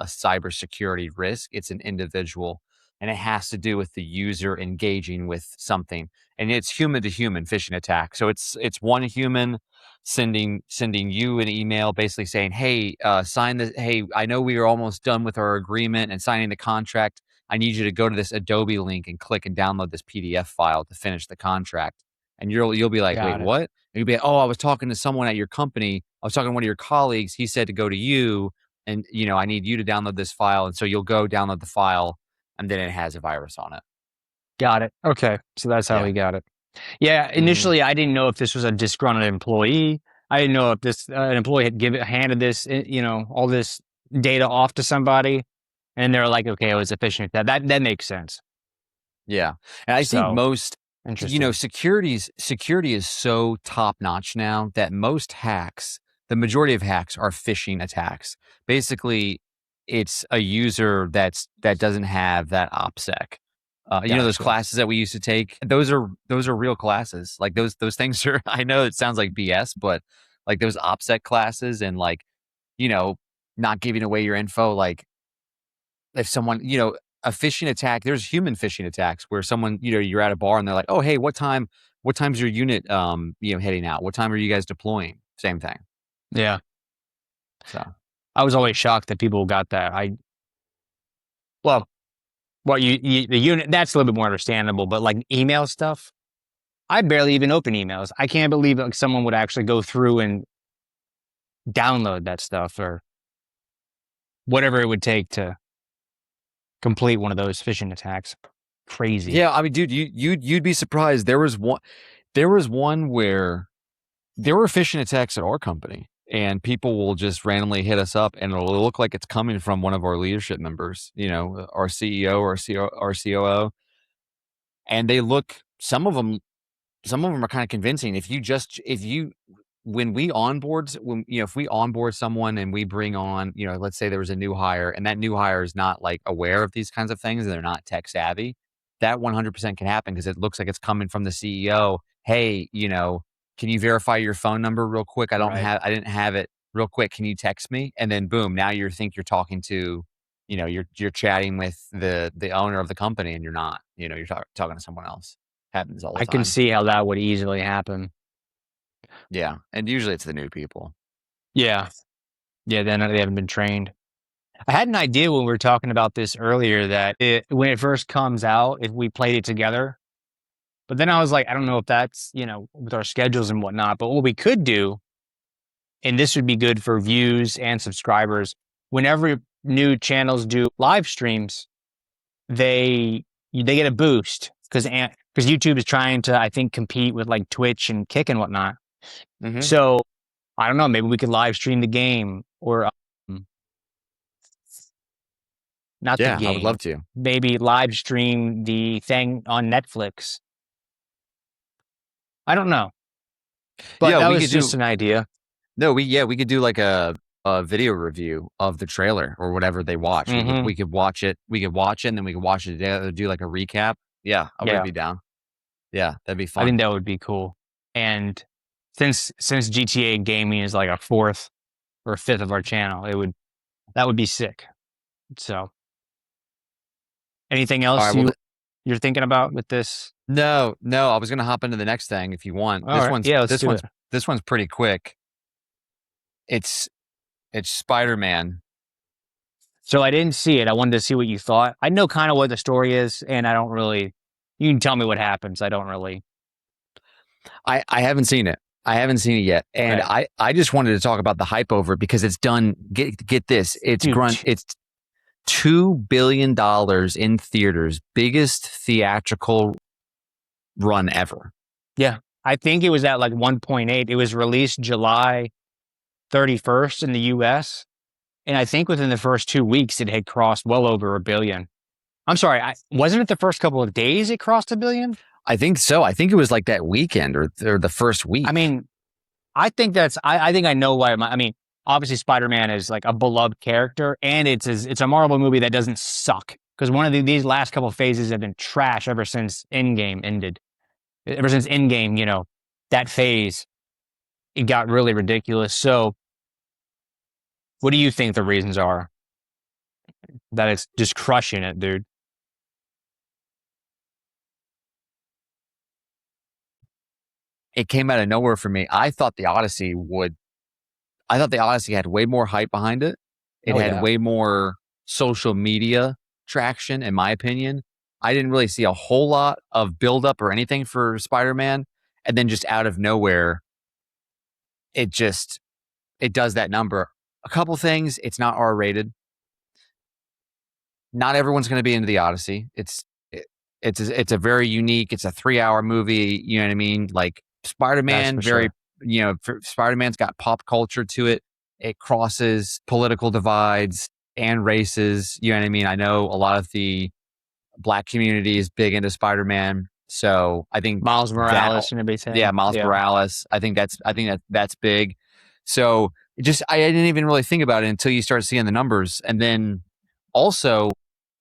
cybersecurity risk. It's an individual, and it has to do with the user engaging with something. And it's human to human phishing attack. So it's one human sending you an email basically saying, hey, sign this. Hey, I know we are almost done with our agreement and signing the contract. I need you to go to this Adobe link and click and download this PDF file to finish the contract. And you'll be like, wait, Got it. what? And you'll be like, oh, I was talking to someone at your company. I was talking to one of your colleagues. He said to go to you, and I need you to download this file. And so you'll go download the file, and then it has a virus on it. Got it. Okay. So that's how Yeah. he got it. Yeah. Mhm. Initially, I didn't know if this was a disgruntled employee. I didn't know if this an employee had handed this, all this data off to somebody, and they're like, okay, it was a phishing attack. That makes sense. Yeah. And I think So most, interesting. security is so top notch now that most hacks, the majority of hacks are phishing attacks. Basically, it's a user that doesn't have that OPSEC. Those Gotcha. classes that we used to take. Those are real classes. Like those things are. I know it sounds like BS, but like those OPSEC classes and like you know not giving away your info. Like if someone a phishing attack, there's human phishing attacks where someone you're at a bar and they're like, oh hey, what time's your unit heading out, what time are you guys deploying, same thing. Yeah. So I was always shocked that people got that. Well, the unit, that's a little bit more understandable, but like email stuff, I barely even open emails. I can't believe like someone would actually go through and download that stuff or whatever it would take to complete one of those phishing attacks. Crazy. yeah, I mean dude, you'd be surprised. There was one where there were phishing attacks at our company, and people will just randomly hit us up, and it'll look like it's coming from one of our leadership members, our CEO or our COO, and they look. Some of them are kind of convincing. If you when we onboard when if we onboard someone and we bring on, let's say there was a new hire and that new hire is not like aware of these kinds of things and they're not tech savvy, that 100% can happen because it looks like it's coming from the CEO. Hey, can you verify your phone number real quick? Right. I didn't have it real quick. Can you text me? And then boom, now you think you're talking to, you're chatting with the owner of the company and you're not, you're talking to someone else. Happens all the I can time. see how that would easily happen. Yeah, and usually it's the new people. Yeah. Yeah. Then they haven't been trained. I had an idea when we were talking about this earlier that when it first comes out, if we played it together, but then I was like, I don't know if that's, with our schedules and whatnot, but what we could do, and this would be good for views and subscribers, whenever new channels do live streams, they get a boost because YouTube is trying to, I think, compete with like Twitch and Kick and whatnot. Mhm. So I don't know, maybe we could live stream the game or not the Yeah, I would game, love to. maybe live stream the thing on Netflix. I don't know, but Yeah, that we was could just do an idea. no, we could do like a video review of the trailer or whatever they watch. We could Hmm. we could watch it. We could watch it and then we could watch it together, do like a recap. Yeah, I would Yeah, be down. Yeah, that'd be I fun. think that would be cool. And since GTA gaming is like a fourth or a fifth of our channel, that would be sick. So, anything All right, else well you're thinking about with this? no, I was going to hop into the next thing if you want. All right, yeah, let's do it. This one's pretty quick. It's it's Spider-Man. So I didn't see it. I wanted to see what you thought. I know kind of what the story is, and I don't really. You can tell me what happens. I don't really. I haven't seen it. I haven't seen it yet. And Okay, I just wanted to talk about the hype over it because it's done. Get this. dude. It's $2 billion in theaters, biggest theatrical run ever. Yeah, I think it was at like 1.8. It was released July 31st in the U.S., and I think within the first 2 weeks it had crossed well over a billion. I'm sorry, wasn't it the first couple of days it crossed a billion? I think so. I think it was like that weekend or the first I week. mean, I think that's. I think I know why. I mean, obviously, Spider-Man is like a beloved character, and it's a Marvel movie that doesn't suck because one of these last couple of phases have been trash ever since Endgame ended. Ever since Endgame, that phase it got really ridiculous. So, what do you think the reasons are that it's just crushing it, dude? It came out of nowhere for me. I thought the Odyssey had way more hype behind it. It Oh had yeah, way more social media traction, in my opinion. I didn't really see a whole lot of buildup or anything for Spider-Man. and then just out of nowhere, it does that number. A couple things, it's not R-rated. Not everyone's going to be into the Odyssey. It's a very unique. It's a 3-hour movie. You know what I mean? Like That's Spider-Man, for very sure. Spider-Man's got pop culture to it. It crosses political divides and races. You know what I mean? I know a lot of the Black community is big into Spider-Man, so I think Miles that, Morales and yeah, everything. Miles Yeah. Morales. I think that's big. So I didn't even really think about it until you start seeing the numbers, and then also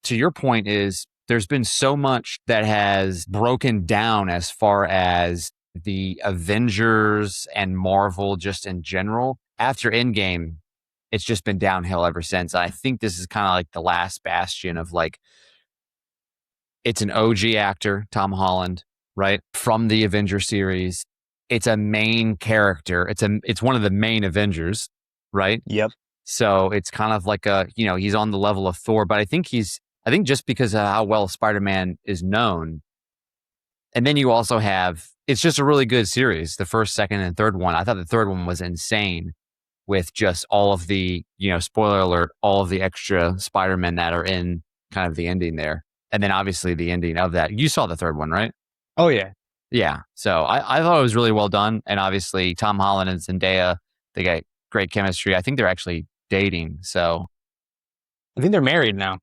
to your point is there's been so much that has broken down as far as the Avengers and Marvel just in general. After Endgame, it's just been downhill ever since. I think this is kind of like the last bastion of like, it's an OG actor, Tom Holland, right? From the Avenger series. It's a main character. It's one of the main Avengers, right? Yep. So it's kind of like he's on the level of Thor, but I think just because of how well Spider-Man is known. And then you also have, it's just a really good series. The first, second, and third one. I thought the third one was insane with just all of the, spoiler alert, all of the extra Spider-Men that are in kind of the ending there. And then obviously the ending of that. You saw the third one, right? Oh yeah. Yeah. So I thought it was really well done. And obviously Tom Holland and Zendaya, they got great chemistry. I think they're actually dating. So, I think they're married now.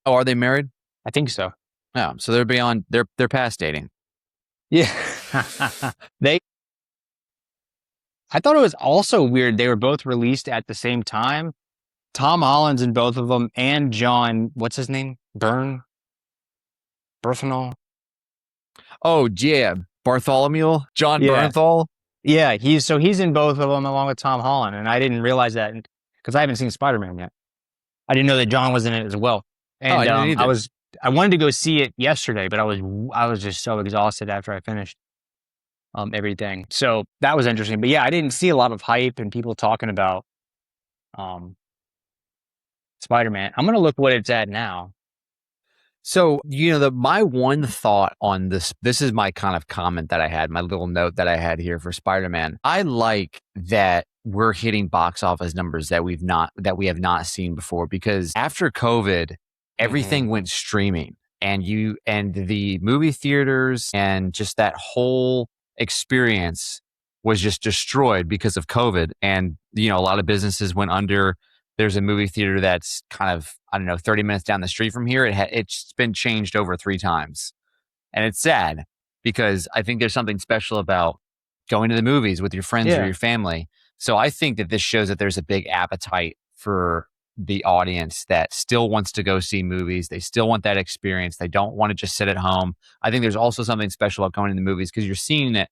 oh, are they married? I think so. Yeah. So they're beyond, they're past dating. Yeah. they I thought it was also weird they were both released at the same time. Tom Holland's in both of them, and John, what's his name? Berthenol? Oh, yeah. Bartholomew, John Yeah. Bernthal. Yeah, he's in both of them along with Tom Holland, and I didn't realize that because I haven't seen Spider-Man yet. I didn't know that John was in it as well. Oh, I And didn't either. I wanted to go see it yesterday, but I was just so exhausted after I finished everything. So that was interesting. But yeah, I didn't see a lot of hype and people talking about um Spider-Man. I'm gonna look what it's at now. So, my one thought on this is my kind of comment that I had, my little note that I had here for Spider-Man. I like that we're hitting box office numbers that we have not seen before, because after COVID, Hmm. everything went streaming, and the movie theaters and just that whole experience was just destroyed because of COVID. And, a lot of businesses went under. There's a movie theater that's kind of, I don't know, 30 minutes down the street from here. It's been changed over 3 times. And it's sad because I think there's something special about going to the movies with your friends or Yeah. your family. So I think that this shows that there's a big appetite for the audience that still wants to go see movies. They still want that experience. They don't want to just sit at home. I think there's also something special about going to the movies because you're seeing it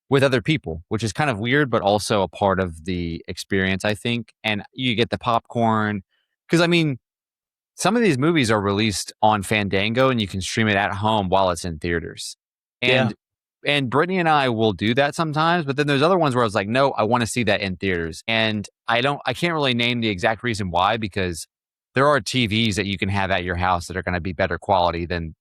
with other people, which is kind of weird, but also a part of the experience, I think. And you get the popcorn. Because, I mean, some of these movies are released on Fandango and you can stream it at home while it's in theaters. Yeah. And Brittany and I will do that sometimes, but then there's other ones where I was like, no, I want to see that in theaters. And I can't really name the exact reason why, because there are TVs that you can have at your house that are going to be better quality than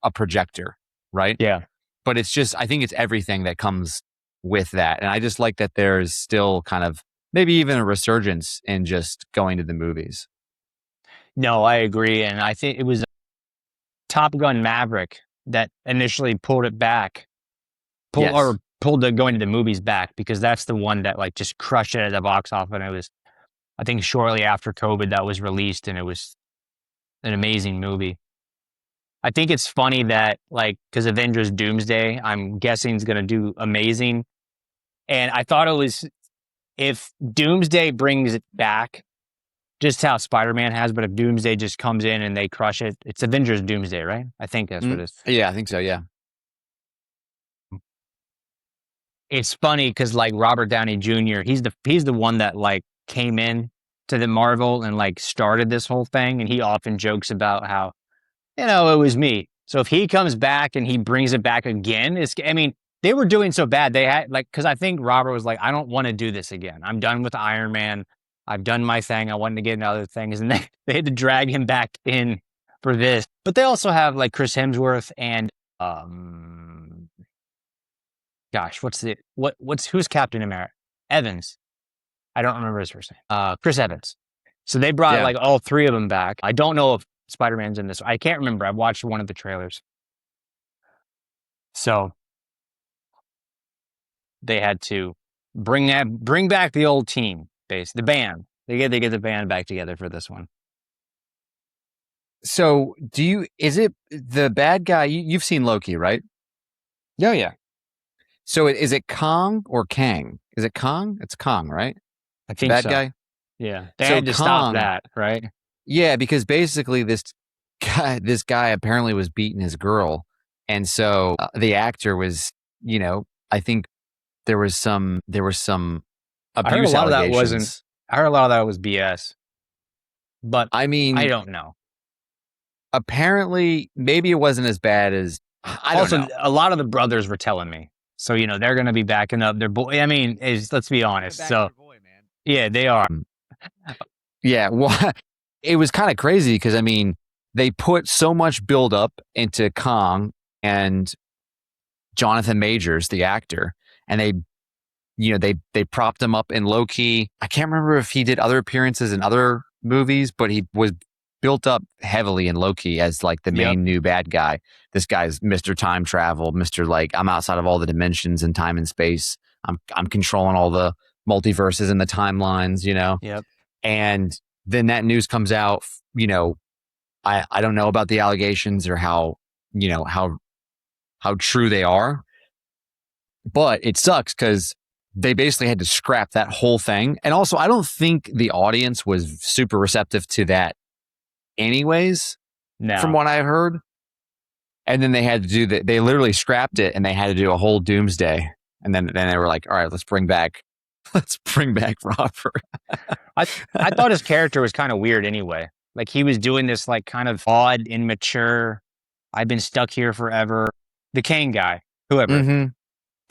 a projector, right? Yeah. But it's just, I think it's everything that comes with that. And I just like that there's still kind of maybe even a resurgence in just going to the movies. No, I agree. And I think it was Top Gun Maverick that initially pulled it back, Yes. pulled the going to the movies back, because that's the one that like just crushed it at the box office. And it was, I think, shortly after COVID that was released, and it was an amazing movie. I think it's funny that like, because Avengers Doomsday, I'm guessing is going to do amazing. And I thought it was, if Doomsday brings it back, just how Spider-Man has, but if Doomsday just comes in and they crush it, it's Avengers Doomsday, right? I think that's what it is. Yeah, I think so. Yeah. It's funny because like Robert Downey Jr., he's the one that like came in to the Marvel and like started this whole thing, and he often jokes about how, it was me. So if he comes back and he brings it back again, I mean, they were doing so bad. They had like, because I think Robert was like, I don't want to do this again. I'm done with Iron Man. I've done my thing. I wanted to get into other things, and they had to drag him back in for this. But they also have like Chris Hemsworth and um gosh, who's Captain America? Evans. I don't remember his first name. Chris Evans. So they brought Yeah. like all three of them back. I don't know if Spider-Man's in this. I can't remember. I've watched one of the trailers. So they had to bring back the old team base, the band. They get the band back together for this one. So is it the bad guy? You've seen Loki, right? Oh yeah, So is it Kong or Kang? Is it Kong? It's Kong, right? I The think bad so. guy. Yeah, they So had to stop Kong, that, right? yeah, because basically this guy apparently was beating his girl, and so the actor was, I think there was some I heard a abuse lot of that wasn't. allegations. I heard a lot of that was BS, but I I mean, don't know. apparently, maybe it wasn't as bad as I don't Also, know. a lot of the brothers were telling me, so they're going to be backing up their boy. I mean, let's be honest. So yeah, they are. Yeah, well, it was kind of crazy because I mean, they put so much build up into Kong and Jonathan Majors, the actor, and they propped him up in Loki. I can't remember if he did other appearances in other movies, but he was built up heavily in Loki as like the Yep, main new bad guy. This guy's Mr. Time Travel, Mr. like I'm outside of all the dimensions and time and space. I'm controlling all the multiverses and the timelines. yep. And then that news comes out, I don't know about the allegations or how true they are, but it sucks because they basically had to scrap that whole thing. And also, I don't think the audience was super receptive to that anyways, from No, what I heard. And then they had to do that. They literally scrapped it and they had to do a whole doomsday. And then they were like, all right, let's bring back Robert. I thought his character was kind of weird anyway. Like he was doing this like kind of odd, immature. I've been stuck here forever. The Kane guy, whoever. Mm-hmm.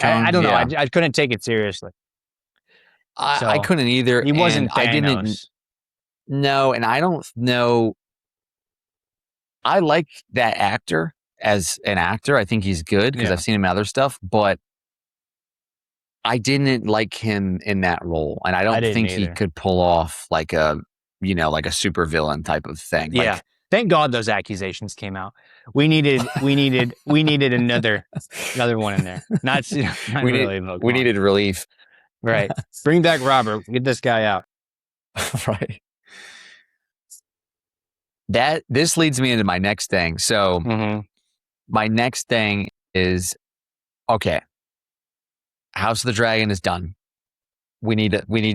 I Kong, don't know. yeah. I couldn't take it seriously. I So couldn't either. he And wasn't I didn't Thanos. know. And I don't know. I like that actor as an actor. I think he's good because Yeah, I've seen him in other stuff, but I didn't like him in that role. And I I don't didn't think he either. could pull off like a super villain type of thing. Yeah. Thank God those accusations came out. We needed another one in there. Not not we need really, but we come on. needed relief. Right. Bring back Robert. Get this guy out. Right. This leads me into my next thing. So Hmm. my next thing is okay. House of the Dragon is done. We need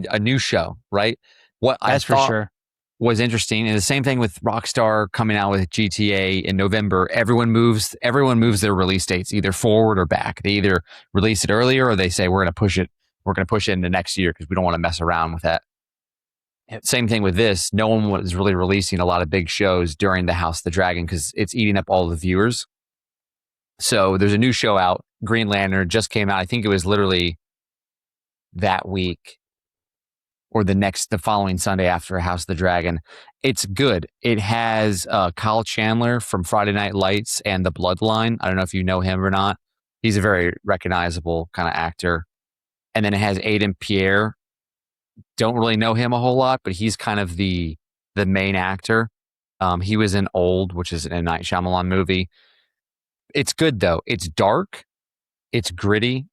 a new show, right? What I That's for thought sure. was interesting, and the same thing with Rockstar coming out with GTA in November. Everyone moves their release dates either forward or back. They either release it earlier or they say we're going to push it into next year because we don't want to mess around with that. Yep. Same thing with this. No one was really releasing a lot of big shows during the House of the Dragon because it's eating up all the viewers. So there's a new show out. Green Lantern just came out. I think it was literally that week or the following Sunday after House of the Dragon. It's good. It has Kyle Chandler from Friday Night Lights and The Bloodline. I don't know if you know him or not. He's a very recognizable kind of actor. And then it has Aidan Pierre. Don't really know him a whole lot, but he's kind of the main actor. He was in Old, which is a Night Shyamalan movie. It's good though. It's dark. It's gritty.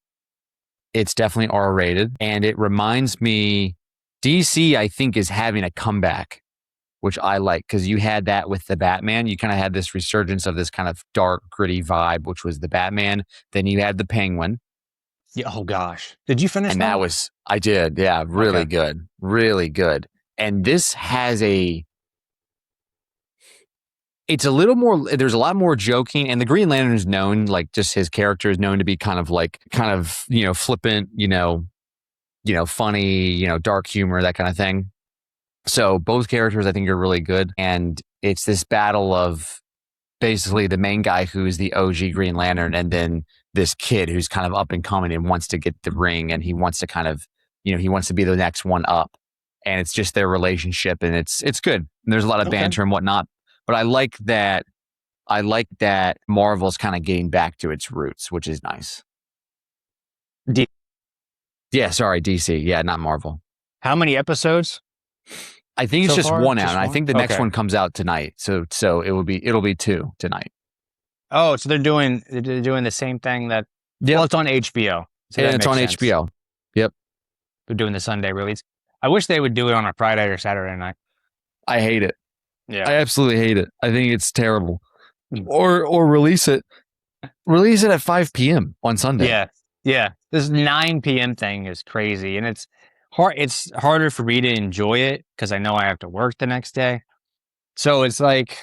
It's definitely R rated, and it reminds me. DC, I think, is having a comeback, which I like because you had that with the Batman. You kind of had this resurgence of this kind of dark, gritty vibe, which was the Batman. Then you had the Penguin, Yeah. Oh gosh. Did you finish and that? I did, yeah, really Okay. good, really good. And this has it's a little more. There's a lot more joking, and the Green Lantern is known, like just his character is known to be kind of flippant, funny, dark humor, that kind of thing. So both characters I think are really good. And it's this battle of basically the main guy who's the OG Green Lantern and then this kid who's kind of up and coming and wants to get the ring and he wants to kind of, he wants to be the next one up. And it's just their relationship and it's good. And there's a lot of Okay. banter and whatnot. But I like that Marvel's kind of getting back to its roots, which is nice. D- Yeah, sorry, DC. Yeah, not Marvel. How many episodes I think it's so just far? one out, Just and I one? think the next Okay. one comes out tonight. So it'll be 2 tonight. Oh, so they're doing the same thing that. Yep, Well, it's on HBO, so and that it's makes on sense. HBO. Yep, They're doing the Sunday release. I wish they would do it on a Friday or Saturday night. I hate it. Yeah. I absolutely hate it. I think it's terrible. Mm. Or release it at 5 p.m. on Sunday. Yeah. Yeah. This 9 p.m. thing is crazy, and it's hard. It's harder for me to enjoy it because I know I have to work the next day. So it's like,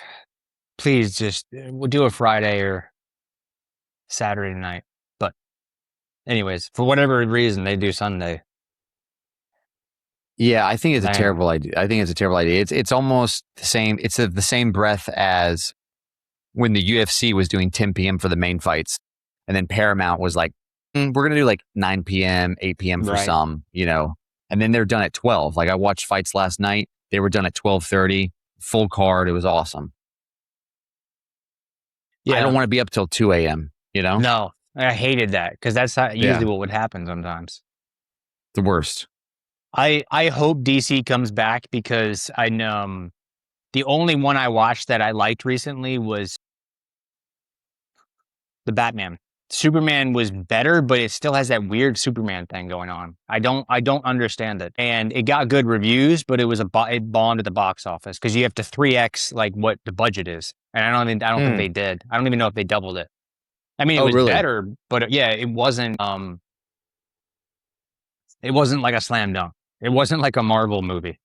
please just we'll do a Friday or Saturday night. But anyways, for whatever reason, they do Sunday. Yeah, I think it's a Man. terrible idea. I think it's a terrible idea. It's almost the same. It's the same breath as when the UFC was doing 10 p.m. for the main fights, and then Paramount was like, we're gonna do like 9 p.m., 8 p.m. for Right. some, and then they're done at 12. Like I watched fights last night; they were done at 12:30, full card. It was awesome. I Yeah. don't want to be up till 2 a.m. No, I hated that because that's usually what would happen sometimes. The worst. I hope DC comes back because the only one I watched that I liked recently was the Batman. Superman was better, but it still has that weird Superman thing going on. I don't understand it. And it got good reviews, but it bombed at the box office because you have to 3x like what the budget is. And I don't think they did. I don't even know if they doubled it. I mean, it Oh, was really? better, but yeah, it wasn't like a slam dunk. It wasn't like a Marvel movie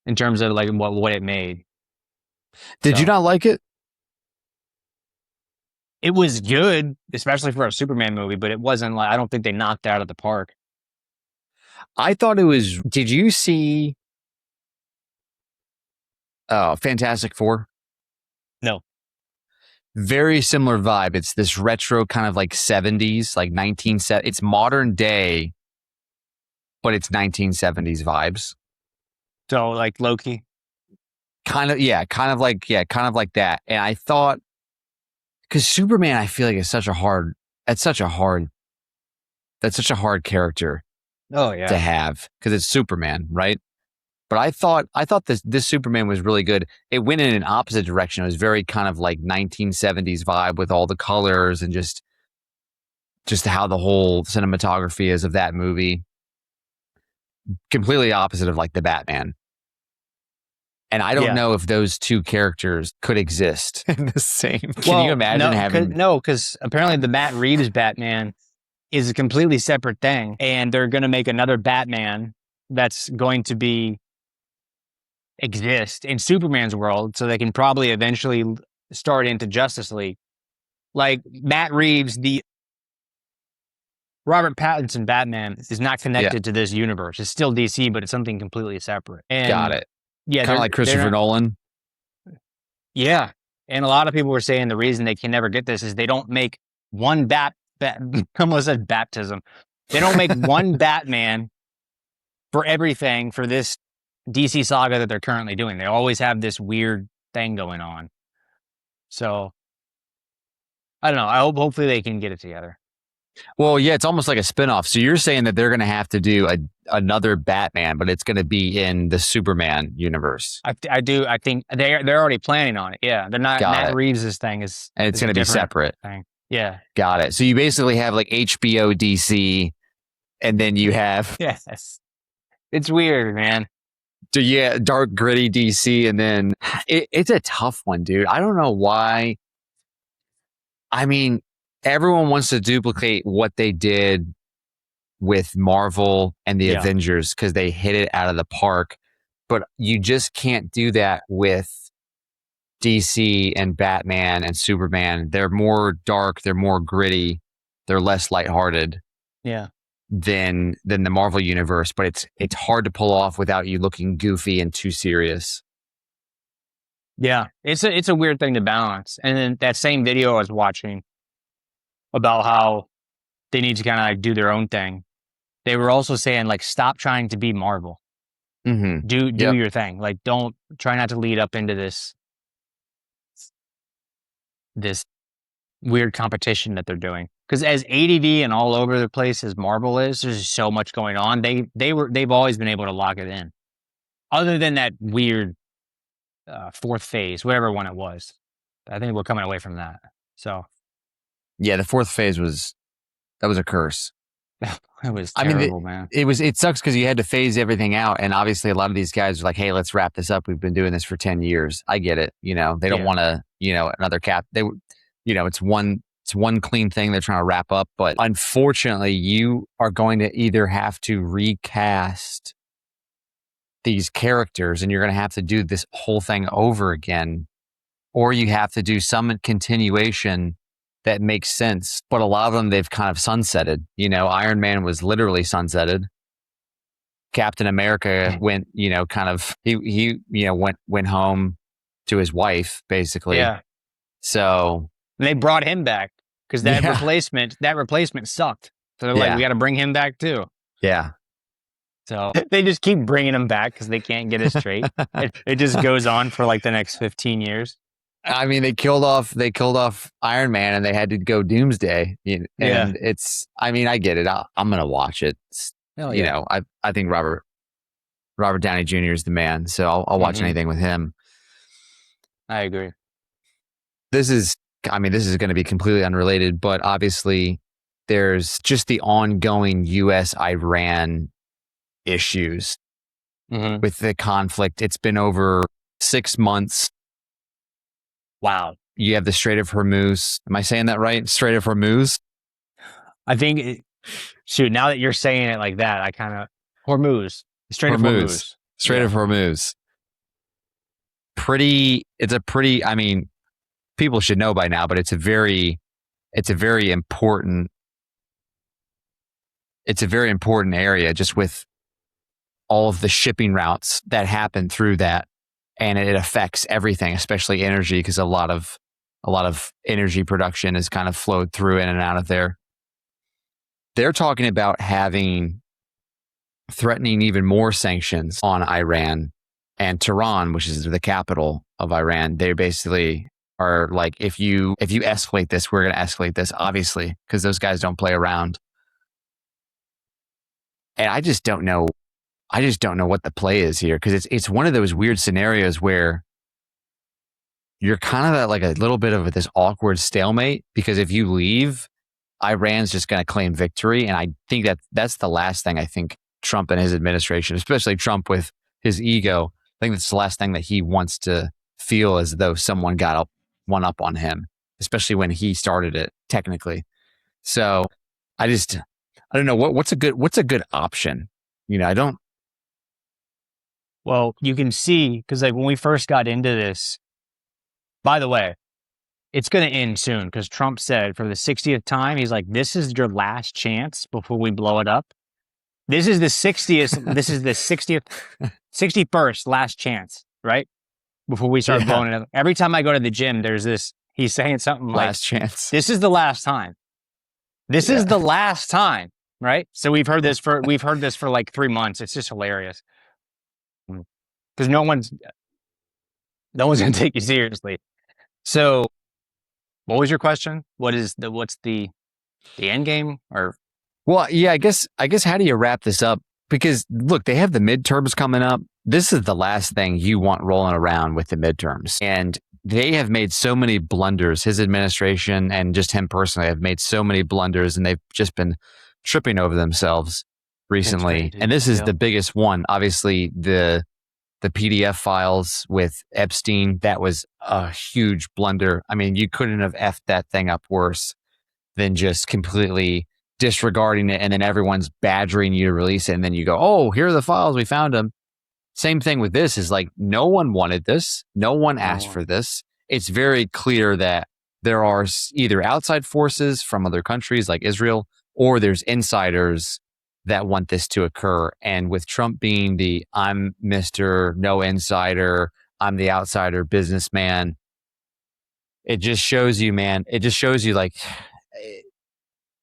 in terms of like what it made. Did you So not like it? it was good, especially for a Superman movie, but it wasn't like I don't think they knocked it out of the park. I thought it was. Did you see Fantastic Four? No. Very similar vibe. It's this retro kind of like 70s, like 1970s. It's modern day, but it's 1970s vibes. So like Loki. Kind of, yeah, kind of like that. And I thought, because Superman, I feel like is that's such a hard character Oh to yeah. have because it's Superman, right? But I thought this Superman was really good. It went in an opposite direction. It was very kind of like 1970s vibe with all the colors and just how the whole cinematography is of that movie. Completely opposite of like the Batman. And I don't Yeah. know if those two characters could exist in the same. Can you Well, imagine having because apparently the Matt Reeves Batman is a completely separate thing, and they're going to make another Batman that's going to be exist in Superman's world, so they can probably eventually start into Justice League. Like Matt Reeves, the Robert Pattinson Batman is not yeah, connected to this universe. It's still DC, but it's something completely separate. got And it. yeah, Kind of like they're Christopher not. Nolan. Yeah, and a lot of people were saying the reason they can never get this is they don't make one almost said baptism. They don't make one Batman for everything for this DC saga that they're currently doing. They always have this weird thing going on. So I don't know. Hopefully they can get it together. Well, yeah, it's almost like a spinoff. So you're saying that they're going to have to do another Batman, but it's going to be in the Superman universe. I do. I think they're already planning on it. Yeah, they're not. Got Matt it. Reeves' thing is And it's a going to be different separate. thing. Yeah. Got it. So you basically have like HBO DC, and then you have Yes. It's weird, man. dark gritty DC, and then it's a tough one, dude. I don't know why. I mean, everyone wants to duplicate what they did with Marvel and the Yeah. Avengers because they hit it out of the park, but you just can't do that with DC and Batman and Superman. They're more dark, they're more gritty, they're less lighthearted Yeah. than the Marvel universe, but it's hard to pull off without you looking goofy and too serious. Yeah. It's a weird thing to balance. And then that same video I was watching about how they need to kind of like do their own thing. They were also saying like stop trying to be Marvel. Mm-hmm. Do Yep. your thing. Like don't try not to lead up into this weird competition that they're doing. because as ADD and all over the place as Marvel is, there's so much going on. They've always been able to lock it in. Other than that weird fourth phase, whatever one it was. I think we're coming away from that. So yeah, the fourth phase was a curse. it was terrible, man. It sucks because you had to phase everything out, and obviously a lot of these guys are like, "Hey, let's wrap this up. We've been doing this for 10 years." I get it. They don't want to, another cap. It's one clean thing they're trying to wrap up, but unfortunately, you are going to either have to recast these characters, and you're going to have to do this whole thing over again, or you have to do some continuation that makes sense. But a lot of them, they've kind of sunsetted. Iron Man was literally sunsetted. Captain America went, kind of, he went home to his wife, basically. Yeah. So and they brought him back because that replacement sucked. So they're like, we got to bring him back too. Yeah. So they just keep bringing him back because they can't get it straight. It just goes on for like the next 15 years. I mean, they killed off Iron Man, and they had to go Doomsday. And it's, I mean, I get it. I'm gonna watch it. I think Robert Downey Jr. is the man, so I'll watch anything with him. I agree. This is going to be completely unrelated, but obviously there's just the ongoing U.S.-Iran issues with the conflict. It's been over 6 months. Wow. You have the Strait of Hormuz. Am I saying that right? Strait of Hormuz? I think, now that you're saying it like that, I kind of... Hormuz. Strait of Hormuz. Strait of Hormuz. I mean, people should know by now, but it's a very important area, just with all of the shipping routes that happen through that. And it affects everything, especially energy, because a lot of energy production is kind of flowed through in and out of there. They're talking about threatening even more sanctions on Iran and Tehran, which is the capital of Iran. They basically are like, if you escalate this, we're going to escalate this, obviously, because those guys don't play around. And I just don't know what the play is here, because it's one of those weird scenarios where you're kind of at like a little bit of this awkward stalemate, because if you leave, Iran's just going to claim victory. And I think that's the last thing I think Trump and his administration, especially Trump with his ego, I think that's the last thing that he wants to feel as though someone got one up on him, especially when he started it technically. So I don't know what's a good option. Well, you can see, because like when we first got into this, by the way, it's going to end soon, because Trump said for the 60th time, he's like, this is your last chance before we blow it up. This is the 60th, this is the 61st last chance, right? Before we start blowing it up. Every time I go to the gym, there's this, he's saying something last chance. This is the last time. This is the last time, right? So we've heard this for like 3 months. It's just hilarious. Because no one's going to take you seriously. So, what was your question? What's the end game? Or, well, yeah, I guess how do you wrap this up? Because look, they have the midterms coming up. This is the last thing you want rolling around with the midterms, and they have made so many blunders. His administration and just him personally have made so many blunders, and they've just been tripping over themselves recently. And this is the biggest one. Obviously, the PDF files with Epstein, that was a huge blunder. I mean, you couldn't have effed that thing up worse than just completely disregarding it, and then everyone's badgering you to release it, and then you go, oh, here are the files, we found them. Same thing with this, is like, no one wanted this. No one asked for this. It's very clear that there are either outside forces from other countries like Israel, or there's insiders that want this to occur. And with Trump being I'm Mr. No Insider, I'm the outsider businessman, it just shows you, man. It just shows you, like,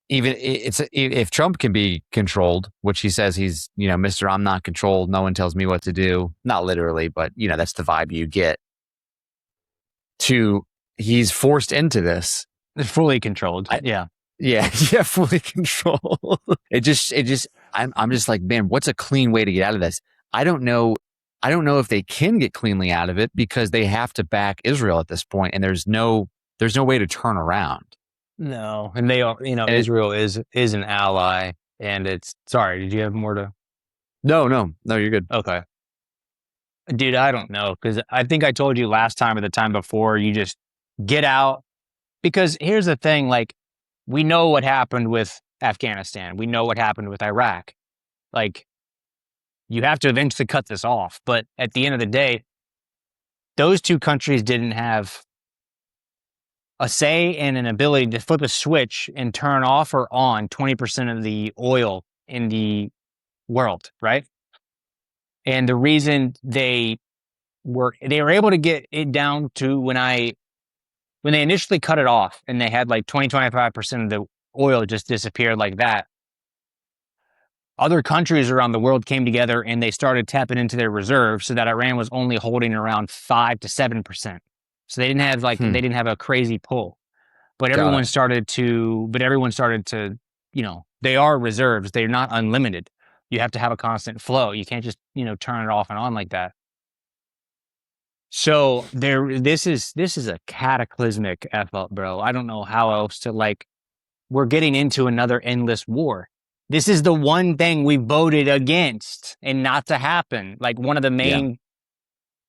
even if Trump can be controlled, which he says he's, Mr. I'm not controlled, no one tells me what to do. Not literally, but that's the vibe you get. He's forced into this. Fully controlled. Yeah. Yeah, yeah, fully control. I'm just like, man, what's a clean way to get out of this? I don't know. I don't know if they can get cleanly out of it because they have to back Israel at this point, and there's no way to turn around. No, and they are, And it, Israel is an ally, and it's sorry. Did you have more to? no, you're good. Okay, dude, I don't know because I think I told you last time or the time before. You just get out because here's the thing: like we know what happened with Afghanistan. We know what happened with Iraq. Like you have to eventually cut this off, but at the end of the day, those two countries didn't have a say and an ability to flip a switch and turn off or on 20% of the oil in the world, right? And the reason they were able to get it down to when they initially cut it off and they had like 25% of the oil just disappeared like that. Other countries around the world came together and they started tapping into their reserves so that Iran was only holding around 5 to 7%. So they Hmm, didn't have a crazy pull. got it. But everyone started to, they are reserves. They're not unlimited. You have to have a constant flow. You can't just, turn it off and on like that. So this is a cataclysmic F up, bro. I don't know how else to we're getting into another endless war. This is the one thing we voted against and not to happen. Like one of the Yeah. main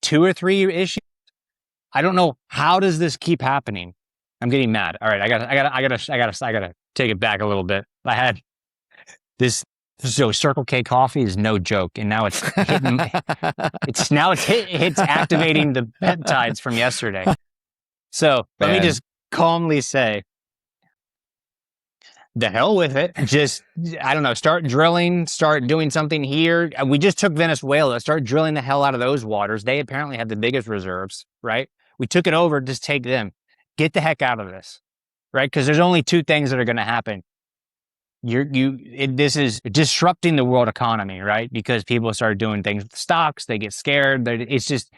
two or three issues. I don't know how does this keep happening. I'm getting mad. All right, I gotta take it back a little bit. I had this. So Circle K coffee is no joke, and now it's hitting. It's activating the peptides from yesterday. So let me Man. just calmly say, the hell with it. Just I don't know. Start drilling. Start doing something here. We just took Venezuela. Start drilling the hell out of those waters. They apparently have the biggest reserves, right? We took it over. Just take them. Get the heck out of this, right? Because there's only two things that are going to happen. This is disrupting the world economy, right? Because people start doing things with stocks. They get scared. It's just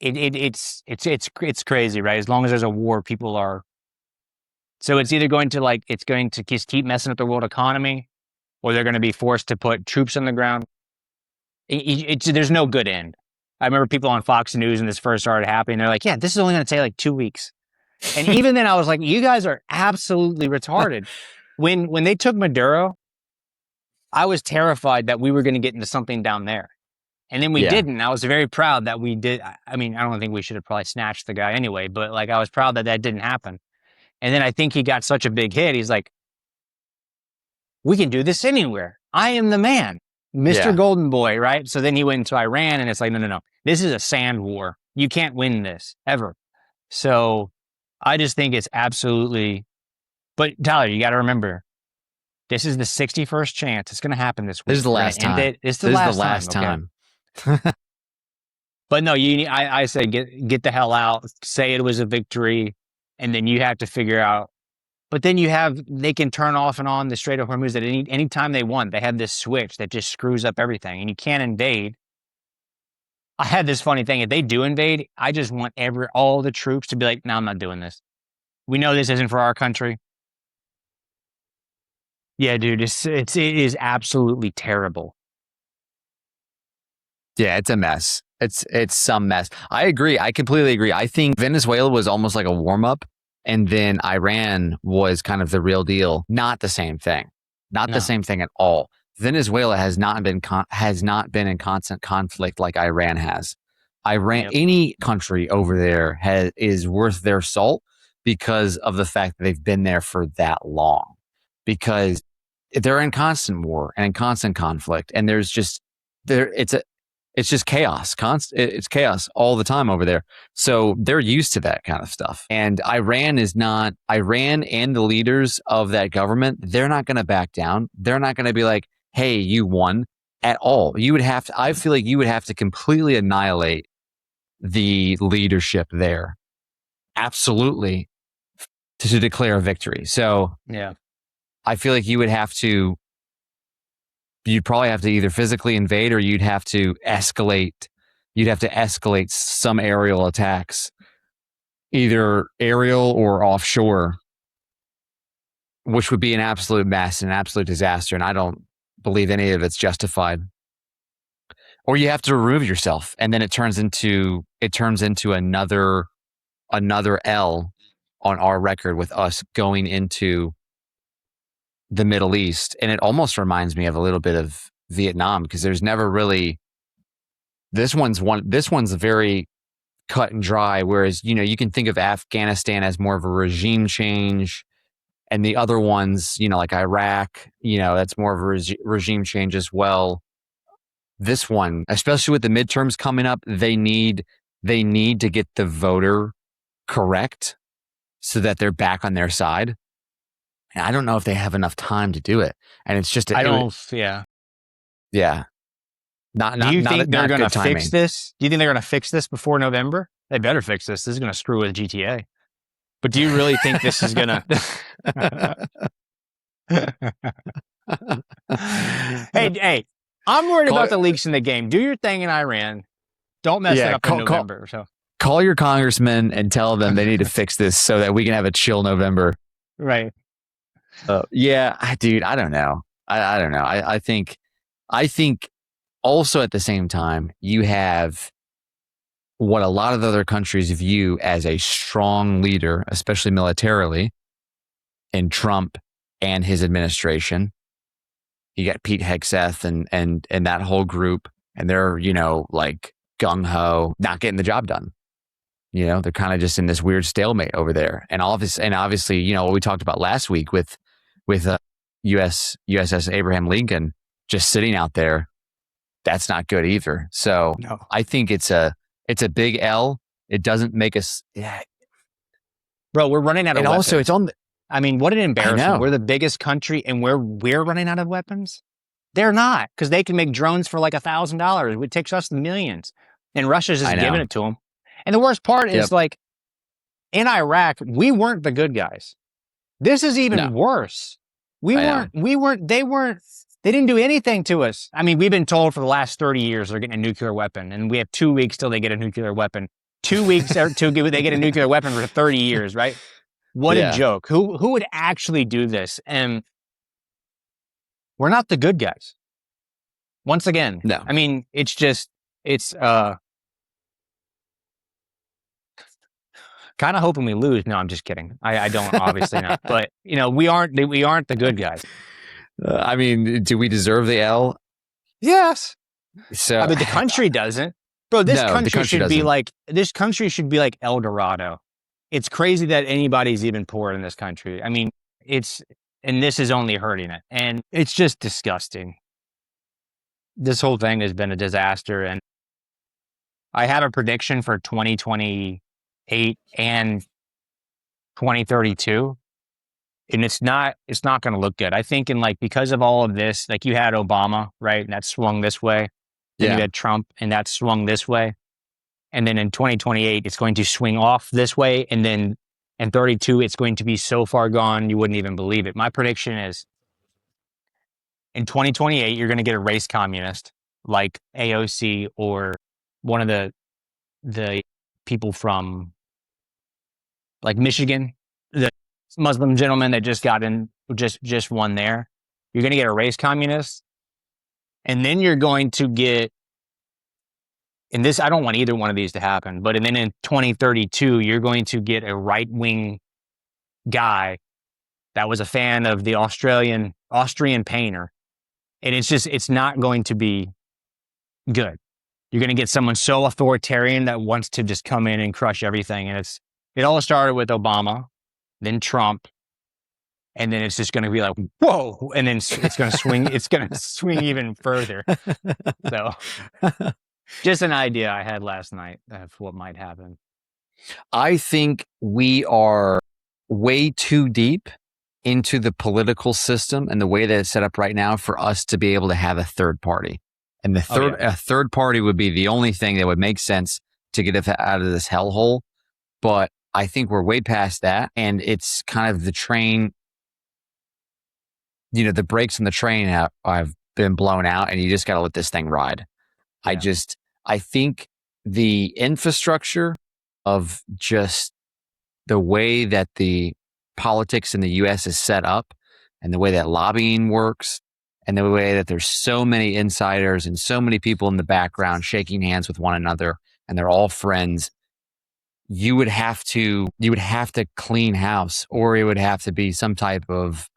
it's crazy, right? As long as there's a war, people are. So it's either going to it's going to just keep messing up the world economy, or they're going to be forced to put troops on the ground. There's no good end. I remember people on Fox News when this first started happening. They're like, "Yeah, this is only going to take like 2 weeks." And even then, I was like, "You guys are absolutely retarded." When they took Maduro, I was terrified that we were going to get into something down there, and then we Yeah. didn't. I was very proud that we did. I mean, I don't think we should have probably snatched the guy anyway, but like I was proud that that didn't happen. And then I think he got such a big hit. He's like, we can do this anywhere. I am the man, Mr. Yeah. Golden Boy, right? So then he went into Iran and it's like, no. This is a sand war. You can't win this ever. So I just think it's absolutely, but Tyler, you got to remember, this is the 61st chance. It's going to happen this This week. is the We're going last to end time. it. It's the This is the last time. last Okay. time. But no, I say get the hell out, say it was a victory. And then you have to figure out. But then they can turn off and on the Strait of Hormuz at any time they want. They have this switch that just screws up everything, and you can't invade. I had this funny thing: if they do invade, I just want all the troops to be like, "No, I'm not doing this. We know this isn't for our country." Yeah, dude, it is absolutely terrible. Yeah, it's a mess. It's some mess. I agree. I completely agree. I think Venezuela was almost like a warm up, and then Iran was kind of the real deal. Not the same thing. Not the No, same thing at all. Venezuela has not been in constant conflict like Iran has. Iran, yep, any country over there is worth their salt because of the fact that they've been there for that long. Because they're in constant war and in constant conflict, and there's just there. It's just chaos. It's chaos all the time over there. So they're used to that kind of stuff. And Iran is not. Iran and the leaders of that government, they're not going to back down. They're not going to be like, "Hey, you won." At all. You would have to. I feel like you would have to completely annihilate the leadership there. Absolutely, to declare a victory. So yeah, I feel like you'd probably have to either physically invade or you'd have to escalate. You'd have to escalate some aerial attacks, either aerial or offshore, which would be an absolute mess, an absolute disaster. And I don't believe any of it's justified. Or you have to remove yourself, and then it turns into another L on our record with us going into the Middle East. And it almost reminds me of a little bit of Vietnam, because there's never really, this one's very cut and dry. Whereas, you can think of Afghanistan as more of a regime change, and the other ones, like Iraq, that's more of a regime change as well. This one, especially with the midterms coming up, they need to get the voter correct so that they're back on their side. And I don't know if they have enough time to do it. And it's just, yeah. Yeah. Do you think they're going to fix this? Do you think they're going to fix this before November? They better fix this. This is going to screw with GTA. But do you really think this is going to... Hey, I'm worried about the leaks in the game. Do your thing in Iran. Don't mess it up in November. Call your congressman and tell them they need to fix this so that we can have a chill November. Right. Yeah, dude, I don't know. I don't know. I think also at the same time, you have what a lot of other countries view as a strong leader, especially militarily, in Trump and his administration. You got Pete Hegseth and that whole group, and they're, like gung-ho, not getting the job done. They're kind of just in this weird stalemate over there. And obviously, what we talked about last week with USS Abraham Lincoln just sitting out there, that's not good either. So no. I think it's a big L. It doesn't make us, bro, we're running out of weapons. Also, it's on. I mean, what an embarrassment. We're the biggest country, and we're running out of weapons. They're not, because they can make drones for like $1,000. It takes us millions, and Russia's just giving it to them. And the worst part is, like, in Iraq, we weren't the good guys. This is even worse. They didn't do anything to us. I mean, we've been told for the last 30 years they're getting a nuclear weapon, and we have 2 weeks till they get a nuclear weapon. 2 weeks till they get a nuclear weapon for 30 years, right? What a joke. Who would actually do this? And we're not the good guys. Once again. No. I mean, it's kind of hoping we lose. No, I'm just kidding. I don't, obviously not. But, we aren't the good guys. I mean, do we deserve the L? Yes. So, I mean, the country doesn't. Bro, this country should be like El Dorado. It's crazy that anybody's even poor in this country. I mean, and this is only hurting it. And it's just disgusting. This whole thing has been a disaster. And I have a prediction for 2028 and 2032. And it's not going to look good. I think because of all of this, like you had Obama, right? And that swung this way. Then you had Trump, and that swung this way. And then in 2028, it's going to swing off this way. And then in 32, it's going to be so far gone, you wouldn't even believe it. My prediction is in 2028, you're going to get a race communist like AOC or one of the people from like Michigan, the Muslim gentleman that just won there. You're going to get a race communist. And then you're going to get, and this, I don't want either one of these to happen, but and then in 2032, you're going to get a right-wing guy that was a fan of the Austrian painter. And it's not going to be good. You're going to get someone so authoritarian that wants to just come in and crush everything. And it all started with Obama, then Trump, and then it's just going to be like, whoa, and then it's going to swing. It's going to swing even further. So just an idea I had last night of what might happen. I think we are way too deep into the political system and the way that it's set up right now for us to be able to have a third party. And a third party would be the only thing that would make sense to get us out of this hellhole. But I think we're way past that. And it's kind of the train, the brakes on the train have been blown out, and you just got to let this thing ride. Yeah. I think the infrastructure of just the way that the politics in the U.S. is set up and the way that lobbying works and the way that there's so many insiders and so many people in the background shaking hands with one another and they're all friends, you would have to clean house, or it would have to be some type of,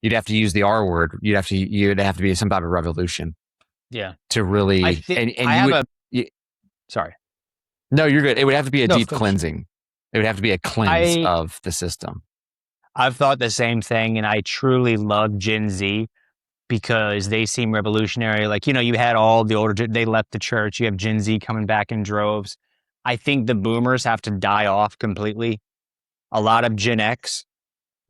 you'd have to use the R word. You'd have to be some type of revolution. Yeah. To really, I think and I you have would, sorry. no, you're good. It would have to be a No, deep cleansing. It would have to be a cleanse of the system. I've thought the same thing, and I truly love Gen Z because they seem revolutionary. Like, you had all the older, they left the church. You have Gen Z coming back in droves. I think the boomers have to die off completely. A lot of Gen X.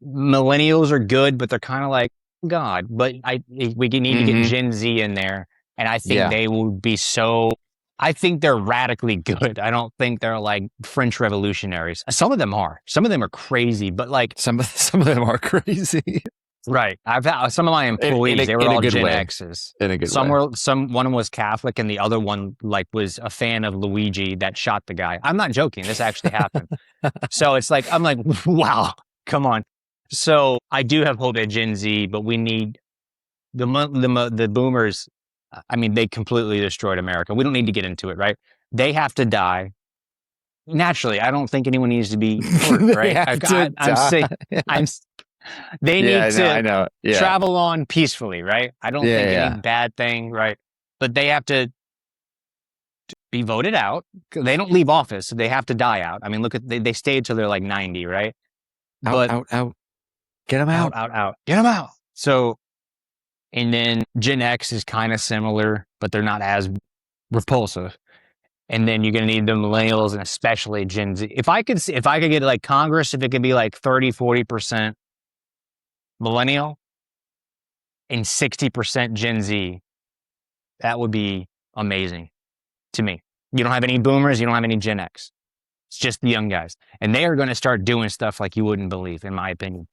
Millennials are good, but they're kind of like, God. But we need to get Gen Z in there, and I think they will be so. I think they're radically good. I don't think they're like French revolutionaries. Some of them are. Some of them are crazy, but like some of them are crazy. Right. I've had some of my employees, they were all Gen X's. In a good way. One was Catholic and the other one like was a fan of Luigi that shot the guy. I'm not joking. This actually happened. So it's like, I'm like, wow, come on. So I do have hope at Gen Z, but we need the boomers. I mean, they completely destroyed America. We don't need to get into it, right? They have to die. Naturally, I don't think anyone needs to be hurt, right? I'm saying, they need to travel on peacefully, right? I don't think any bad thing, right? But they have to be voted out. They don't leave office, so they have to die out. I mean, look at they stayed till they're like 90, right? Out. Get them out. Out. Get them out. So, and then Gen X is kind of similar, but they're not as repulsive. And then you're going to need the millennials and especially Gen Z. If I could get like Congress, if it could be like 30-40% millennial and 60% Gen Z, that would be amazing to me. You don't have any boomers, you don't have any Gen X. It's just the young guys. And they are going to start doing stuff like you wouldn't believe, in my opinion.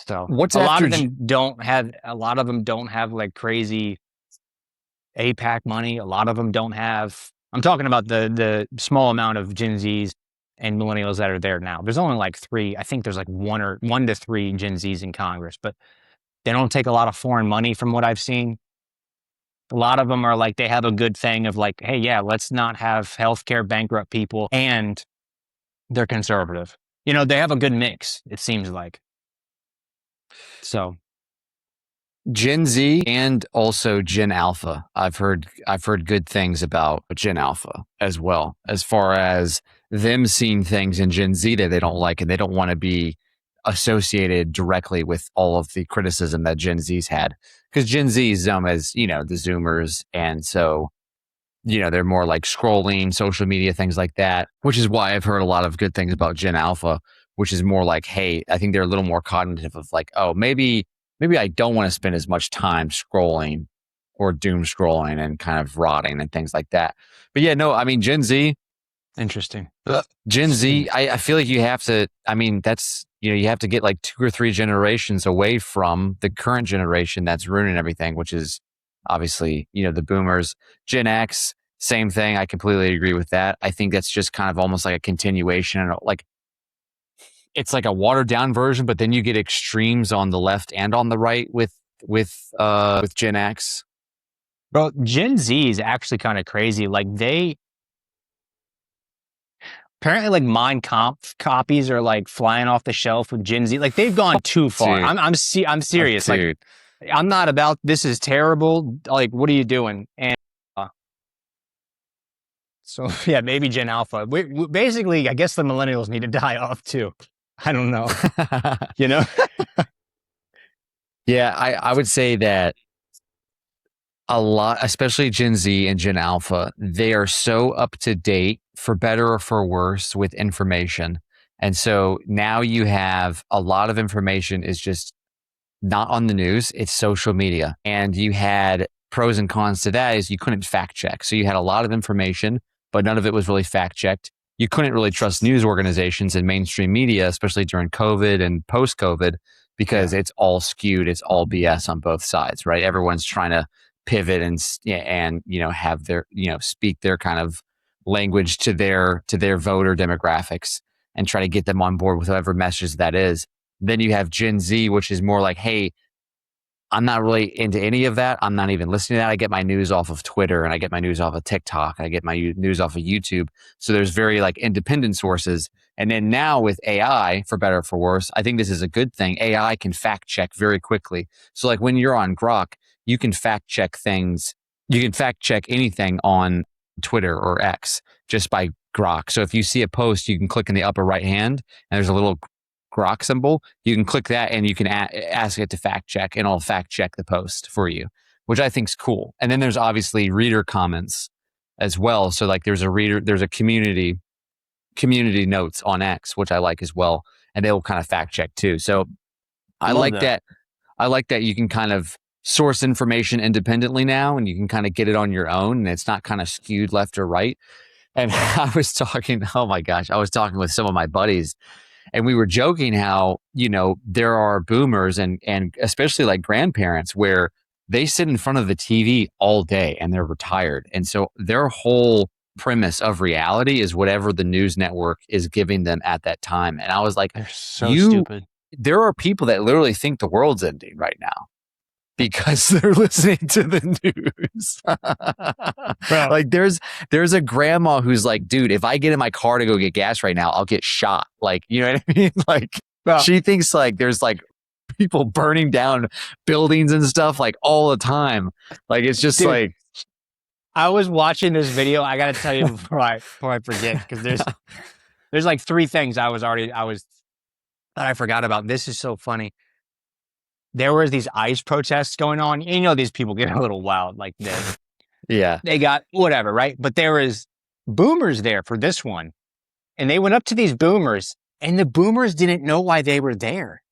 So a lot of them don't have like crazy APAC money. A lot of them don't have, I'm talking about the small amount of Gen Zs and millennials that are there now. There's only like 3. I think there's like 1 to 3 Gen Zs in Congress, but they don't take a lot of foreign money from what I've seen. A lot of them are like, they have a good thing of like, hey, yeah, let's not have healthcare bankrupt people, and they're conservative. They have a good mix, it seems like. So Gen Z and also Gen Alpha. I've heard good things about Gen Alpha as well, as far as them seeing things in Gen Z that they don't like, and they don't want to be associated directly with all of the criticism that Gen Z's had. Because Gen Z is as, the Zoomers, and so, they're more like scrolling, social media, things like that, which is why I've heard a lot of good things about Gen Alpha, which is more like, hey, I think they're a little more cognitive of like, oh, maybe I don't want to spend as much time scrolling or doom scrolling and kind of rotting and things like that. But yeah, no, I mean, Gen Z. Interesting. Gen Z, I feel like you have to, I mean, that's, you have to get like 2 or 3 generations away from the current generation that's ruining everything, which is obviously, the boomers. Gen X, same thing. I completely agree with that. I think that's just kind of almost like a continuation, like, it's like a watered down version, but then you get extremes on the left and on the right with Gen X. Bro, Gen Z is actually kind of crazy. Like apparently like Mein Kampf copies are like flying off the shelf with Gen Z. Like they've gone too far. Dude. I'm serious. Like I'm not about, this is terrible. Like, what are you doing? And so yeah, maybe Gen Alpha. We basically, I guess the millennials need to die off too. I don't know. Yeah, I would say that a lot, especially Gen Z and Gen Alpha, they are so up to date, for better or for worse, with information. And so now you have a lot of information is just not on the news, it's social media. And you had pros and cons to that is you couldn't fact check. So you had a lot of information, but none of it was really fact checked. You couldn't really trust news organizations and mainstream media, especially during COVID and post-COVID, because it's all skewed. It's all BS on both sides, right? Everyone's trying to pivot and have their, speak their kind of language to their voter demographics and try to get them on board with whatever message that is. Then you have Gen Z, which is more like, hey, I'm not really into any of that. I'm not even listening to that. I get my news off of Twitter and I get my news off of TikTok. And I get my news off of YouTube. So there's very like independent sources. And then now with AI, for better or for worse, I think this is a good thing. AI can fact check very quickly. So like when you're on Grok, you can fact check things. You can fact check anything on Twitter or X just by Grok. So if you see a post, you can click in the upper right hand and there's a little Grok symbol. You can click that and you can ask it to fact check and it'll fact check the post for you, which I think is cool. And then there's obviously reader comments as well. So like there's a community notes on X, which I like as well. And they will kind of fact check too. So I like that. I like that you can kind of source information independently now and you can kind of get it on your own and it's not kind of skewed left or right. And I was talking with some of my buddies and we were joking how, there are boomers and especially like grandparents where they sit in front of the TV all day and they're retired. And so their whole premise of reality is whatever the news network is giving them at that time. And I was like, they're so stupid. There are people that literally think the world's ending right now because they're listening to the news. Like there's a grandma who's like, dude, if I get in my car to go get gas right now, I'll get shot. Like, you know what I mean? Like she thinks like there's like people burning down buildings and stuff like all the time. Like, it's just like, I was watching this video. I got to tell you before I forget, because there's like three things that I forgot about. This is so funny. There was these ICE protests going on. These people get a little wild like this. Yeah. They got whatever, right? But there was boomers there for this one. And they went up to these boomers and the boomers didn't know why they were there.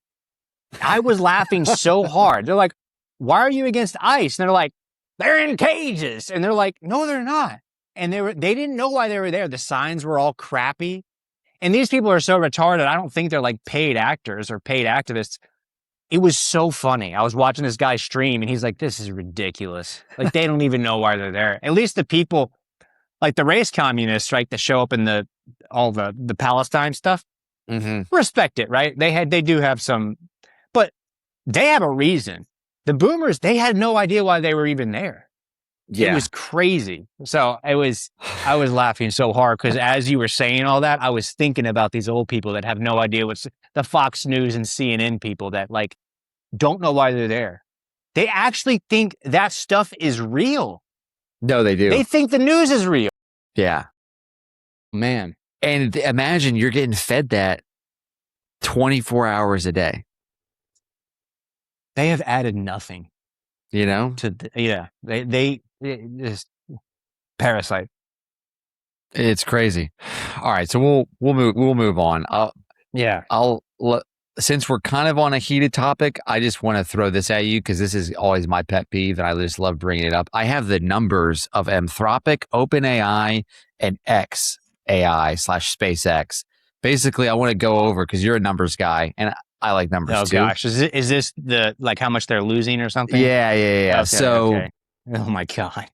I was laughing so hard. They're like, why are you against ICE? And they're like, they're in cages. And they're like, no, they're not. And they didn't know why they were there. The signs were all crappy. And these people are so retarded. I don't think they're like paid actors or paid activists. It was so funny. I was watching this guy stream and he's like, this is ridiculous. Like, they don't even know why they're there. At least the people, like the race communists, right, that show up in all the Palestine stuff, respect it, right? They do have some, but they have a reason. The boomers, they had no idea why they were even there. Yeah. It was crazy. So I was laughing so hard because as you were saying all that, I was thinking about these old people that have no idea what's the Fox News and CNN people that like don't know why they're there. They actually think that stuff is real. No, they do. They think the news is real. Yeah. Man. And imagine you're getting fed that 24 hours a day. They have added nothing. They just parasite. It's crazy. All right, so we'll move on. Since we're kind of on a heated topic, I just want to throw this at you because this is always my pet peeve, and I just love bringing it up. I have the numbers of Anthropic, OpenAI, and xAI/SpaceX. Basically, I want to go over because you're a numbers guy, and I like numbers too. Oh gosh, is this the like how much they're losing or something? Yeah. Okay. Oh my God.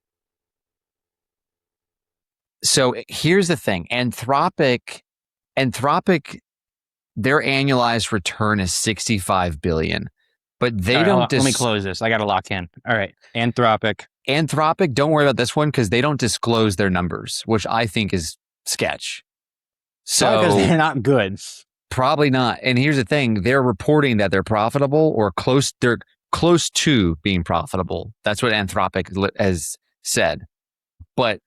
So here's the thing. Anthropic, their annualized return is $65 billion, but they don't. Let me close this. I got to lock in. All right. Anthropic. Don't worry about this one because they don't disclose their numbers, which I think is sketch. So because they're not good. Probably not. And here's the thing. They're reporting that they're profitable or close. They're close to being profitable. That's what Anthropic has said, but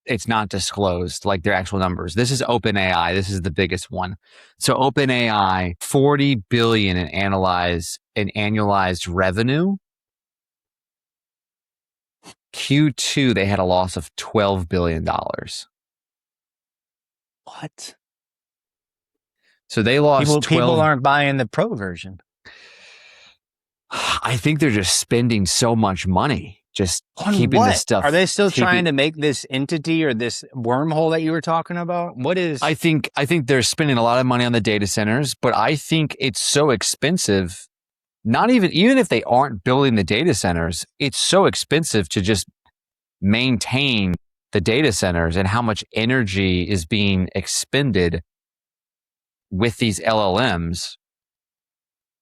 it's not disclosed like their actual numbers. This is OpenAI. This is the biggest one. So OpenAI, $40 billion in annualized revenue. Q2, they had a loss of $12 billion. What? So they lost people aren't buying the pro version. I think they're just spending so much money just on keeping what? this stuff. Are they still trying to make this entity or this wormhole that you were talking about? What is? I think they're spending a lot of money on the data centers, but I think it's so expensive. Not even if they aren't building the data centers, it's so expensive to just maintain the data centers and how much energy is being expended with these LLMs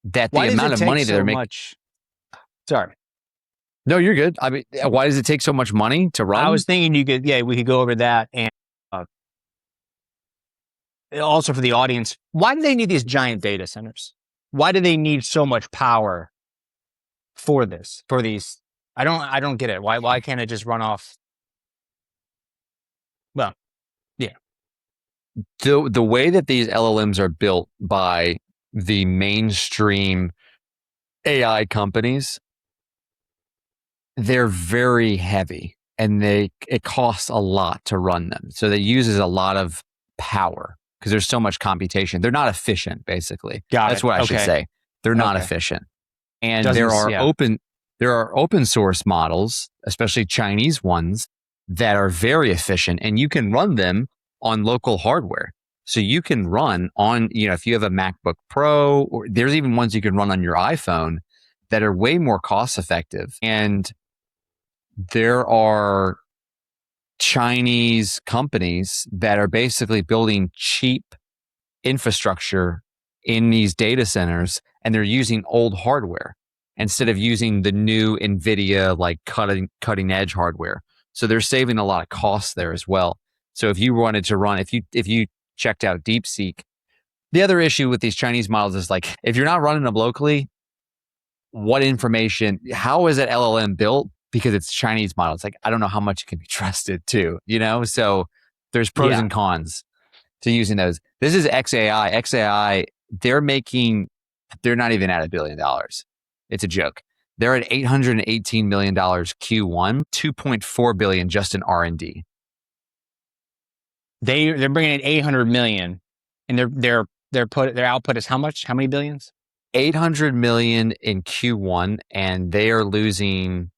that the Why does amount it of take money that so they're making. much? Sorry. No, you're good. I mean, why does it take so much money to run? I was thinking we could go over that. And also for the audience, why do they need these giant data centers? Why do they need so much power for this? For these, I don't get it. Why can't it just run off? Well, yeah, The way that these LLMs are built by the mainstream AI companies, they're very heavy and it costs a lot to run them. So that uses a lot of power because there's so much computation. They're not efficient, basically. got That's it. what I should Okay, say. They're not okay. efficient. And Doesn't yeah. there are open source models, especially Chinese ones, that are very efficient, and you can run them on local hardware. So you can run on, if you have a MacBook Pro, or there's even ones you can run on your iPhone that are way more cost effective. And there are Chinese companies that are basically building cheap infrastructure in these data centers, and they're using old hardware instead of using the new NVIDIA like cutting edge hardware. So they're saving a lot of costs there as well. So if you wanted to run, if you checked out DeepSeek, the other issue with these Chinese models is like, if you're not running them locally, how is that LLM built? Because it's Chinese model. It's like, I don't know how much it can be trusted too, So there's pros and cons to using those. This is XAI. XAI, they're not even at $1 billion. It's a joke. They're at $818 million Q1, $2.4 billion just in R&D. They're bringing in 800 million, and their output is how much? How many billions? 800 million in Q1, and they are losing.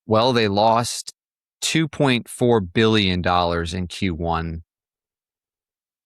Well, they lost $2.4 billion in Q1.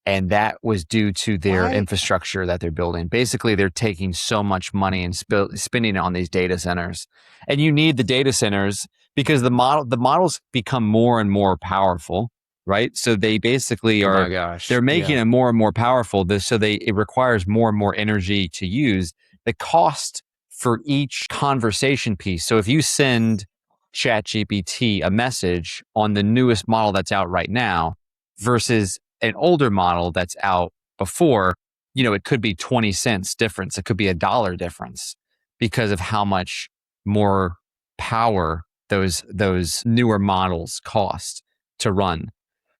And that was due to their infrastructure that they're building. Basically, they're taking so much money and spending it on these data centers. And you need the data centers because the models become more and more powerful, right? So they basically are. Oh my gosh. They're making it more and more powerful. It requires more and more energy to use. The cost for each conversation piece. So if you send ChatGPT a message on the newest model that's out right now versus an older model that's out before, it could be 20 cents difference. It could be $1 difference because of how much more power those newer models cost to run.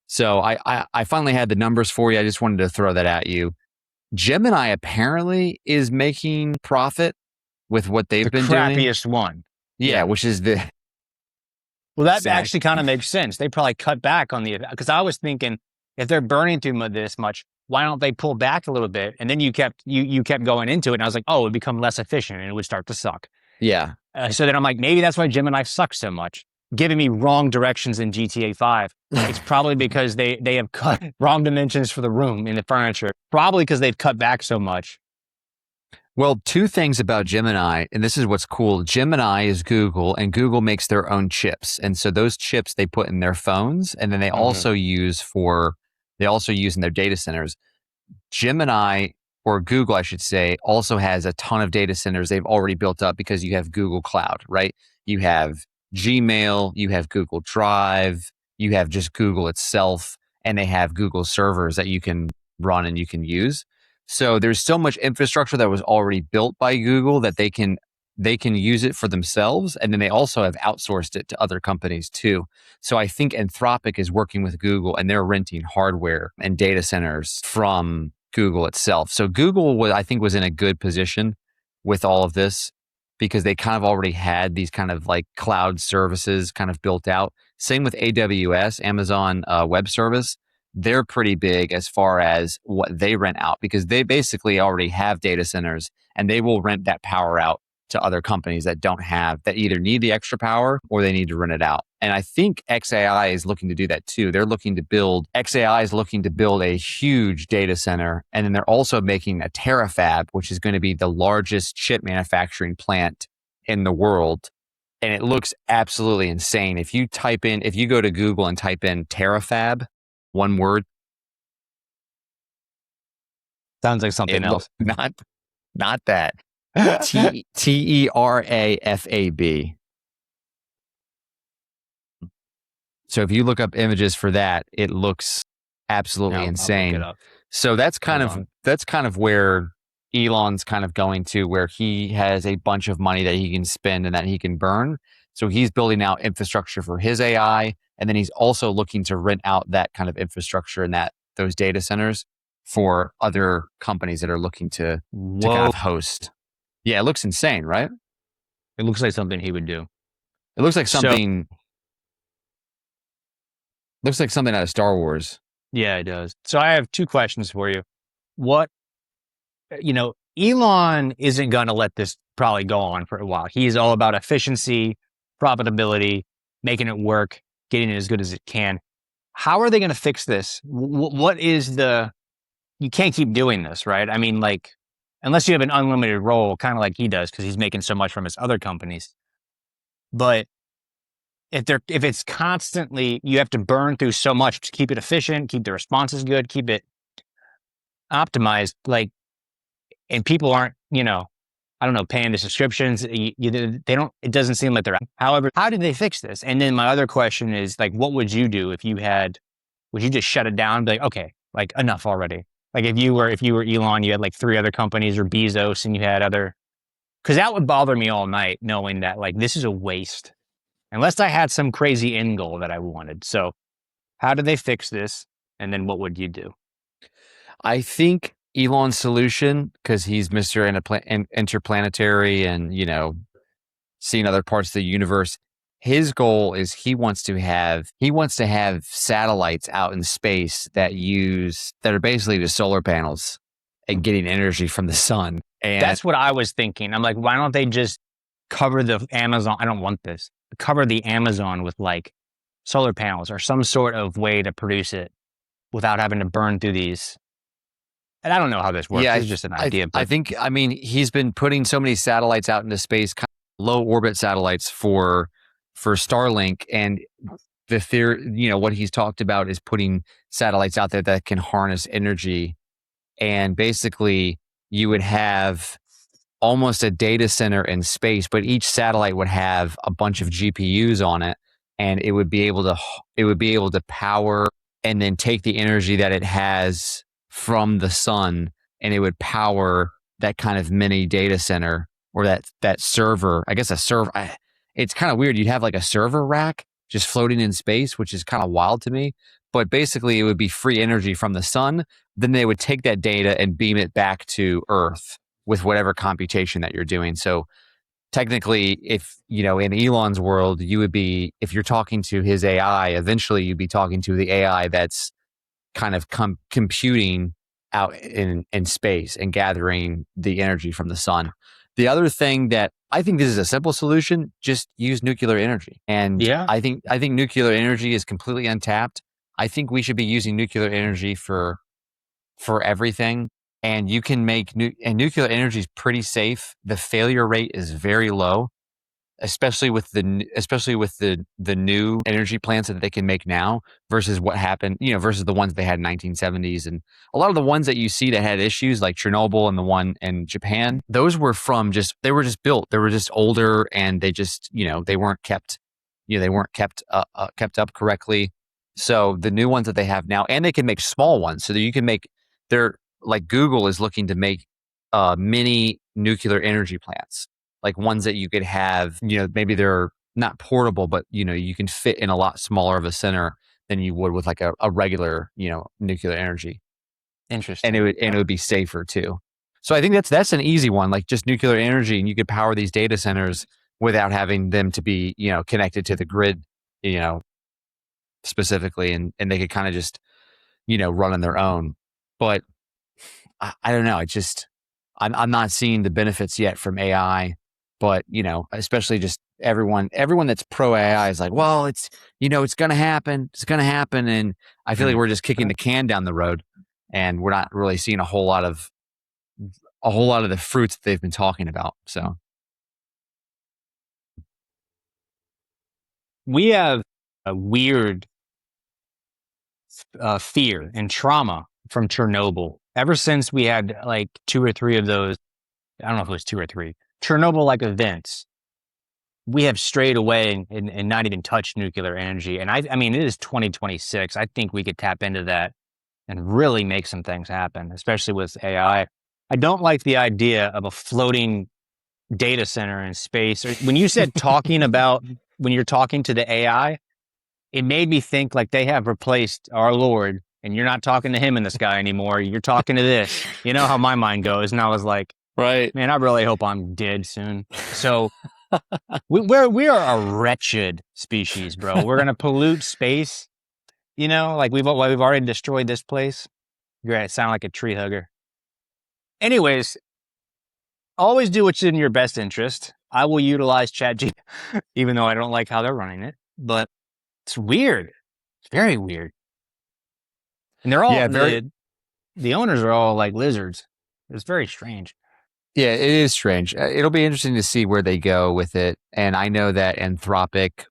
So I finally had the numbers for you. I just wanted to throw that at you. Gemini apparently is making profit with what they've been doing. The crappiest one. Yeah, which is the. Well, that actually kind of makes sense. They probably cut back on because I was thinking, if they're burning through this much, why don't they pull back a little bit? And then you kept going into it, and I was like, oh, it would become less efficient, and it would start to suck. Yeah. So then I'm like, maybe that's why Gemini sucks so much, giving me wrong directions in GTA 5. It's probably because they have cut wrong dimensions for the room in the furniture. Probably because they've cut back so much. Well, two things about Gemini, and this is what's cool. Gemini is Google, and Google makes their own chips. And so those chips they put in their phones, and then they also use in their data centers. Gemini, or Google, I should say, also has a ton of data centers they've already built up because you have Google Cloud, right? You have Gmail, you have Google Drive, you have just Google itself, and they have Google servers that you can run and you can use. So there's so much infrastructure that was already built by Google that they can use it for themselves. And then they also have outsourced it to other companies too. So I think Anthropic is working with Google, and they're renting hardware and data centers from Google itself. So Google, I think, was in a good position with all of this because they kind of already had these kind of like cloud services kind of built out. Same with AWS, Amazon Web Service. They're pretty big as far as what they rent out because they basically already have data centers, and they will rent that power out to other companies that either need the extra power or they need to rent it out. And I think XAI is looking to do that too. XAI is looking to build a huge data center. And then they're also making a terafab, which is going to be the largest chip manufacturing plant in the world. And it looks absolutely insane. If you go to Google and type in terafab, one word. Sounds like something else. Not that. Terafab. So if you look up images for that, it looks absolutely I'll look it insane. up. So that's kind Hold of where Elon's kind of going to, where he has a bunch of money that he can spend and that he can burn. So he's building out infrastructure for his AI, and then he's also looking to rent out that kind of infrastructure and those data centers for other companies that are looking to kind Whoa. of host. Yeah, it looks insane, right? It looks like something he would do. It looks like So- something. Looks like something out of Star Wars. Yeah, it does. So I have two questions for you. What, Elon isn't going to let this probably go on for a while. He's all about efficiency, profitability, making it work, getting it as good as it can. How are they going to fix this? What is you can't keep doing this, right? I mean, like, unless you have an unlimited role, kind of like he does, because he's making so much from his other companies. But if it's constantly, you have to burn through so much to keep it efficient, keep the responses good, keep it optimized, like, and people aren't, I don't know, paying the subscriptions. They don't, it doesn't seem like they're, however, how did they fix this? And then my other question is, like, what would you do if would you just shut it down and be like, okay, like, enough already? Like, if you were Elon, you had like 3 other companies, or Bezos, and you had because that would bother me all night, knowing that, like, this is a waste unless I had some crazy end goal that I wanted. So how do they fix this? And then what would you do? I think Elon's solution, because he's Mr. Interplanetary and, seeing other parts of the universe, his goal is he wants to have satellites out in space that are basically just solar panels and getting energy from the sun. And that's what I was thinking. I'm like, why don't they just cover the Amazon? I don't want this. Cover the Amazon with like solar panels or some sort of way to produce it without having to burn through these. And I don't know how this works. Yeah, This is just an idea. But I mean, he's been putting so many satellites out into space, kind of low orbit satellites for Starlink, and the theory, what he's talked about is putting satellites out there that can harness energy, and basically you would have almost a data center in space, but each satellite would have a bunch of GPUs on it, and it would be able to power and then take the energy that it has from the sun, and it would power that kind of mini data center, or that server. I guess a server. It's kind of weird. You'd have like a server rack just floating in space, which is kind of wild to me. But basically, it would be free energy from the sun. Then they would take that data and beam it back to Earth with whatever computation that you're doing. So technically, if, in Elon's world, you would be, if you're talking to his AI, eventually you'd be talking to the AI that's kind of computing out in space and gathering the energy from the sun. The other thing that I think this is a simple solution, just use nuclear energy. And yeah, I think nuclear energy is completely untapped. I think we should be using nuclear energy for everything. And you can make nuclear energy is pretty safe. The failure rate is very low, especially with the new energy plants that they can make now versus what happened, versus the ones they had in 1970s. And a lot of the ones that you see that had issues, like Chernobyl and the one in Japan, those were they were just built. They were just older, and they just, they weren't kept, kept up correctly. So the new ones that they have now, and they can make small ones, so that you can make, they're like, Google is looking to make mini nuclear energy plants, like ones that you could have, maybe they're not portable, but you can fit in a lot smaller of a center than you would with like a regular, nuclear energy. interesting. And it would be safer too. So I think that's an easy one, like just nuclear energy, and you could power these data centers without having them to be, connected to the grid, specifically, and they could kind of just, run on their own. But I don't know. I'm not seeing the benefits yet from AI, but especially just everyone that's pro AI is like, well, it's going to happen. It's going to happen. And I feel like we're just kicking the can down the road, and we're not really seeing a whole lot of the fruits that they've been talking about. So We have a weird fear and trauma from Chernobyl. Ever since we had like 2 or 3 of those I don't know if it was 2 or 3 Chernobyl-like events, we have strayed away and not even touched nuclear energy. And I mean, it is 2026. I think we could tap into that and really make some things happen, especially with AI. I don't like the idea of a floating data center in space. When you said talking about when you're talking to the AI, it made me think like they have replaced our Lord, and you're not talking to him in the sky anymore. You're talking to this. You know how my mind goes, and I was like, Right. man, I really hope I'm dead soon. So we are a wretched species, bro. We're gonna pollute space. You know, like we've already destroyed this place. You're gonna sound like a tree hugger. Anyways, always do what's in your best interest. I will utilize ChatGPT, even though I don't like how they're running it. But it's weird. It's very weird. And they're all Yeah, the owners are all like lizards. It's very strange. Yeah, it is strange. It'll be interesting to see where they go with it. And I know that Anthropic,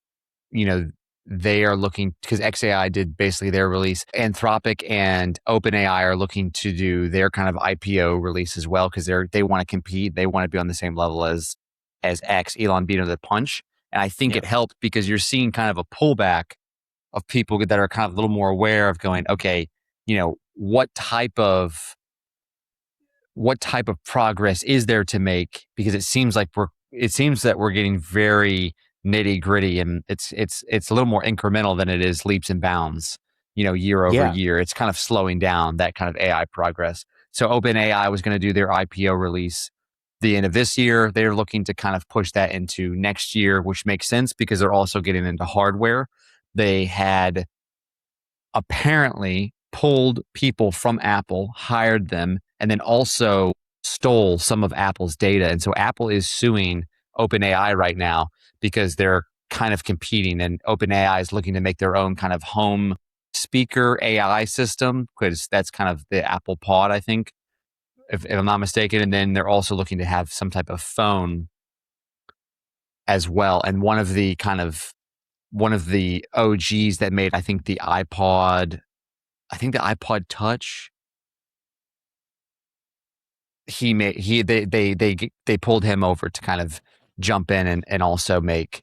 you know, they are looking because XAI did basically their release. Anthropic and OpenAI are looking to do their kind of IPO release as well because they want to compete. They want to be on the same level as X. Elon beat him to the punch, and I think Yep. it helped because you're seeing kind of a pullback of people that are kind of a little more aware of going, okay, you know, what type of progress is there to make? Because it seems that we're getting very nitty gritty, and it's a little more incremental than it is leaps and bounds. You know, year over Yeah. year, it's kind of slowing down that kind of AI progress. So OpenAI was going to do their IPO release the end of this year. They're looking to kind of push that into next year, which makes sense because they're also getting into hardware. They had apparently pulled people from Apple, hired them, and then also stole some of Apple's data. And so Apple is suing OpenAI right now because they're kind of competing, and OpenAI is looking to make their own kind of home speaker AI system because that's kind of the Apple Pod, I think, if I'm not mistaken. And then they're also looking to have some type of phone as well. And one of the OGs that made, I think the iPod Touch, they pulled him over to kind of jump in and also make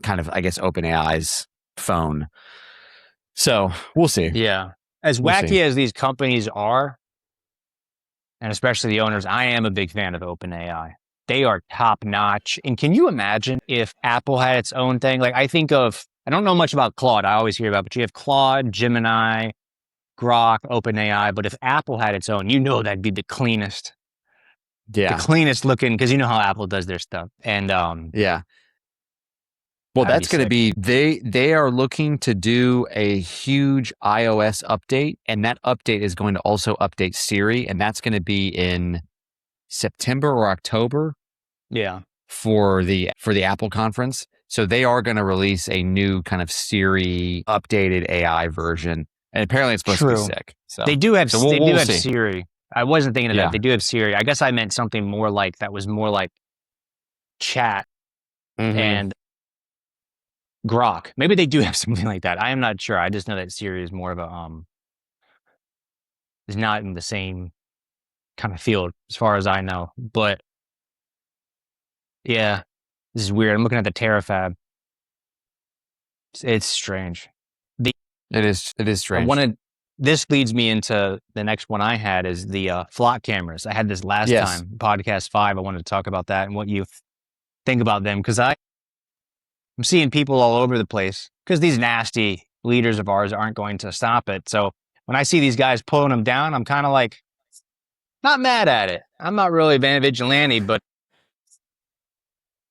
kind of, I guess, OpenAI's phone. So we'll see. Yeah. As We'll wacky see. as these companies are, and especially the owners, I am a big fan of OpenAI. They are top notch. And can you imagine if Apple had its own thing? Like I don't know much about Claude. I always hear about, but you have Claude, Gemini, Grok, OpenAI. But if Apple had its own, you know that'd be the cleanest Yeah. looking, because you know how Apple does their stuff. And Yeah. Well, that'd that's be going to sick. be, they are looking to do a huge iOS update, and that update is going to also update Siri, and that's going to be in September or October Yeah. for the Apple conference. So they are going to release a new kind of Siri updated AI version, and apparently it's supposed to be True. sick. So They do have we'll see. Siri. I wasn't thinking of that. Yeah. They do have Siri. I guess I meant something more like that was more like chat Mm-hmm. and Grok. Maybe they do have something like that. I am not sure. I just know that Siri is more of a is not in the same kind of field as far as I know. But yeah, this is weird. I'm looking at the Terafab. It's strange. The It is I strange. wanted this leads me into the next one I had is the flock cameras. I had this last Yes. time, podcast 5. I wanted to talk about that and what you think about them, because I'm seeing people all over the place because these nasty leaders of ours aren't going to stop it. So when I see these guys pulling them down, I'm kind of like not mad at it. I'm not really a Van Vigilante, but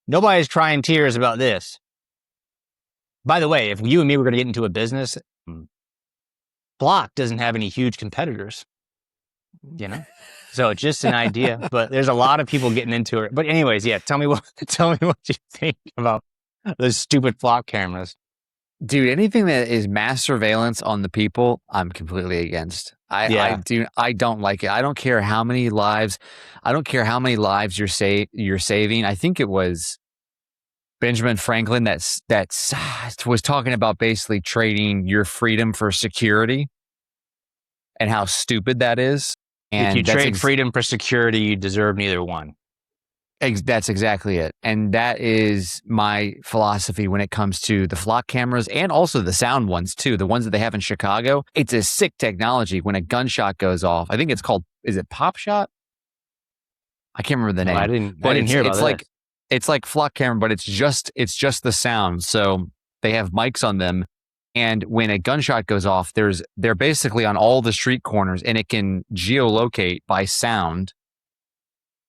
nobody's crying tears about this. By the way, if you and me were going to get into a business, Flock doesn't have any huge competitors, you know? So it's just an idea, but there's a lot of people getting into it. But anyways, yeah, tell me what you think about those stupid Flock cameras. Dude, anything that is mass surveillance on the people, I'm completely against. I don't like it. I don't care how many lives you're saving. I think it was Benjamin Franklin that was talking about basically trading your freedom for security and how stupid that is. And if you trade freedom for security, you deserve neither one. That's exactly it. And that is my philosophy when it comes to the flock cameras and also the sound ones too. The ones that they have in Chicago. It's a sick technology. When a gunshot goes off, I think it's called, is it Pop Shot? I can't remember the No, I name. didn't. But I didn't hear about it's that. it's like flock camera, but it's just the sound. So they have mics on them. And when a gunshot goes off, they're basically on all the street corners, and it can geolocate by sound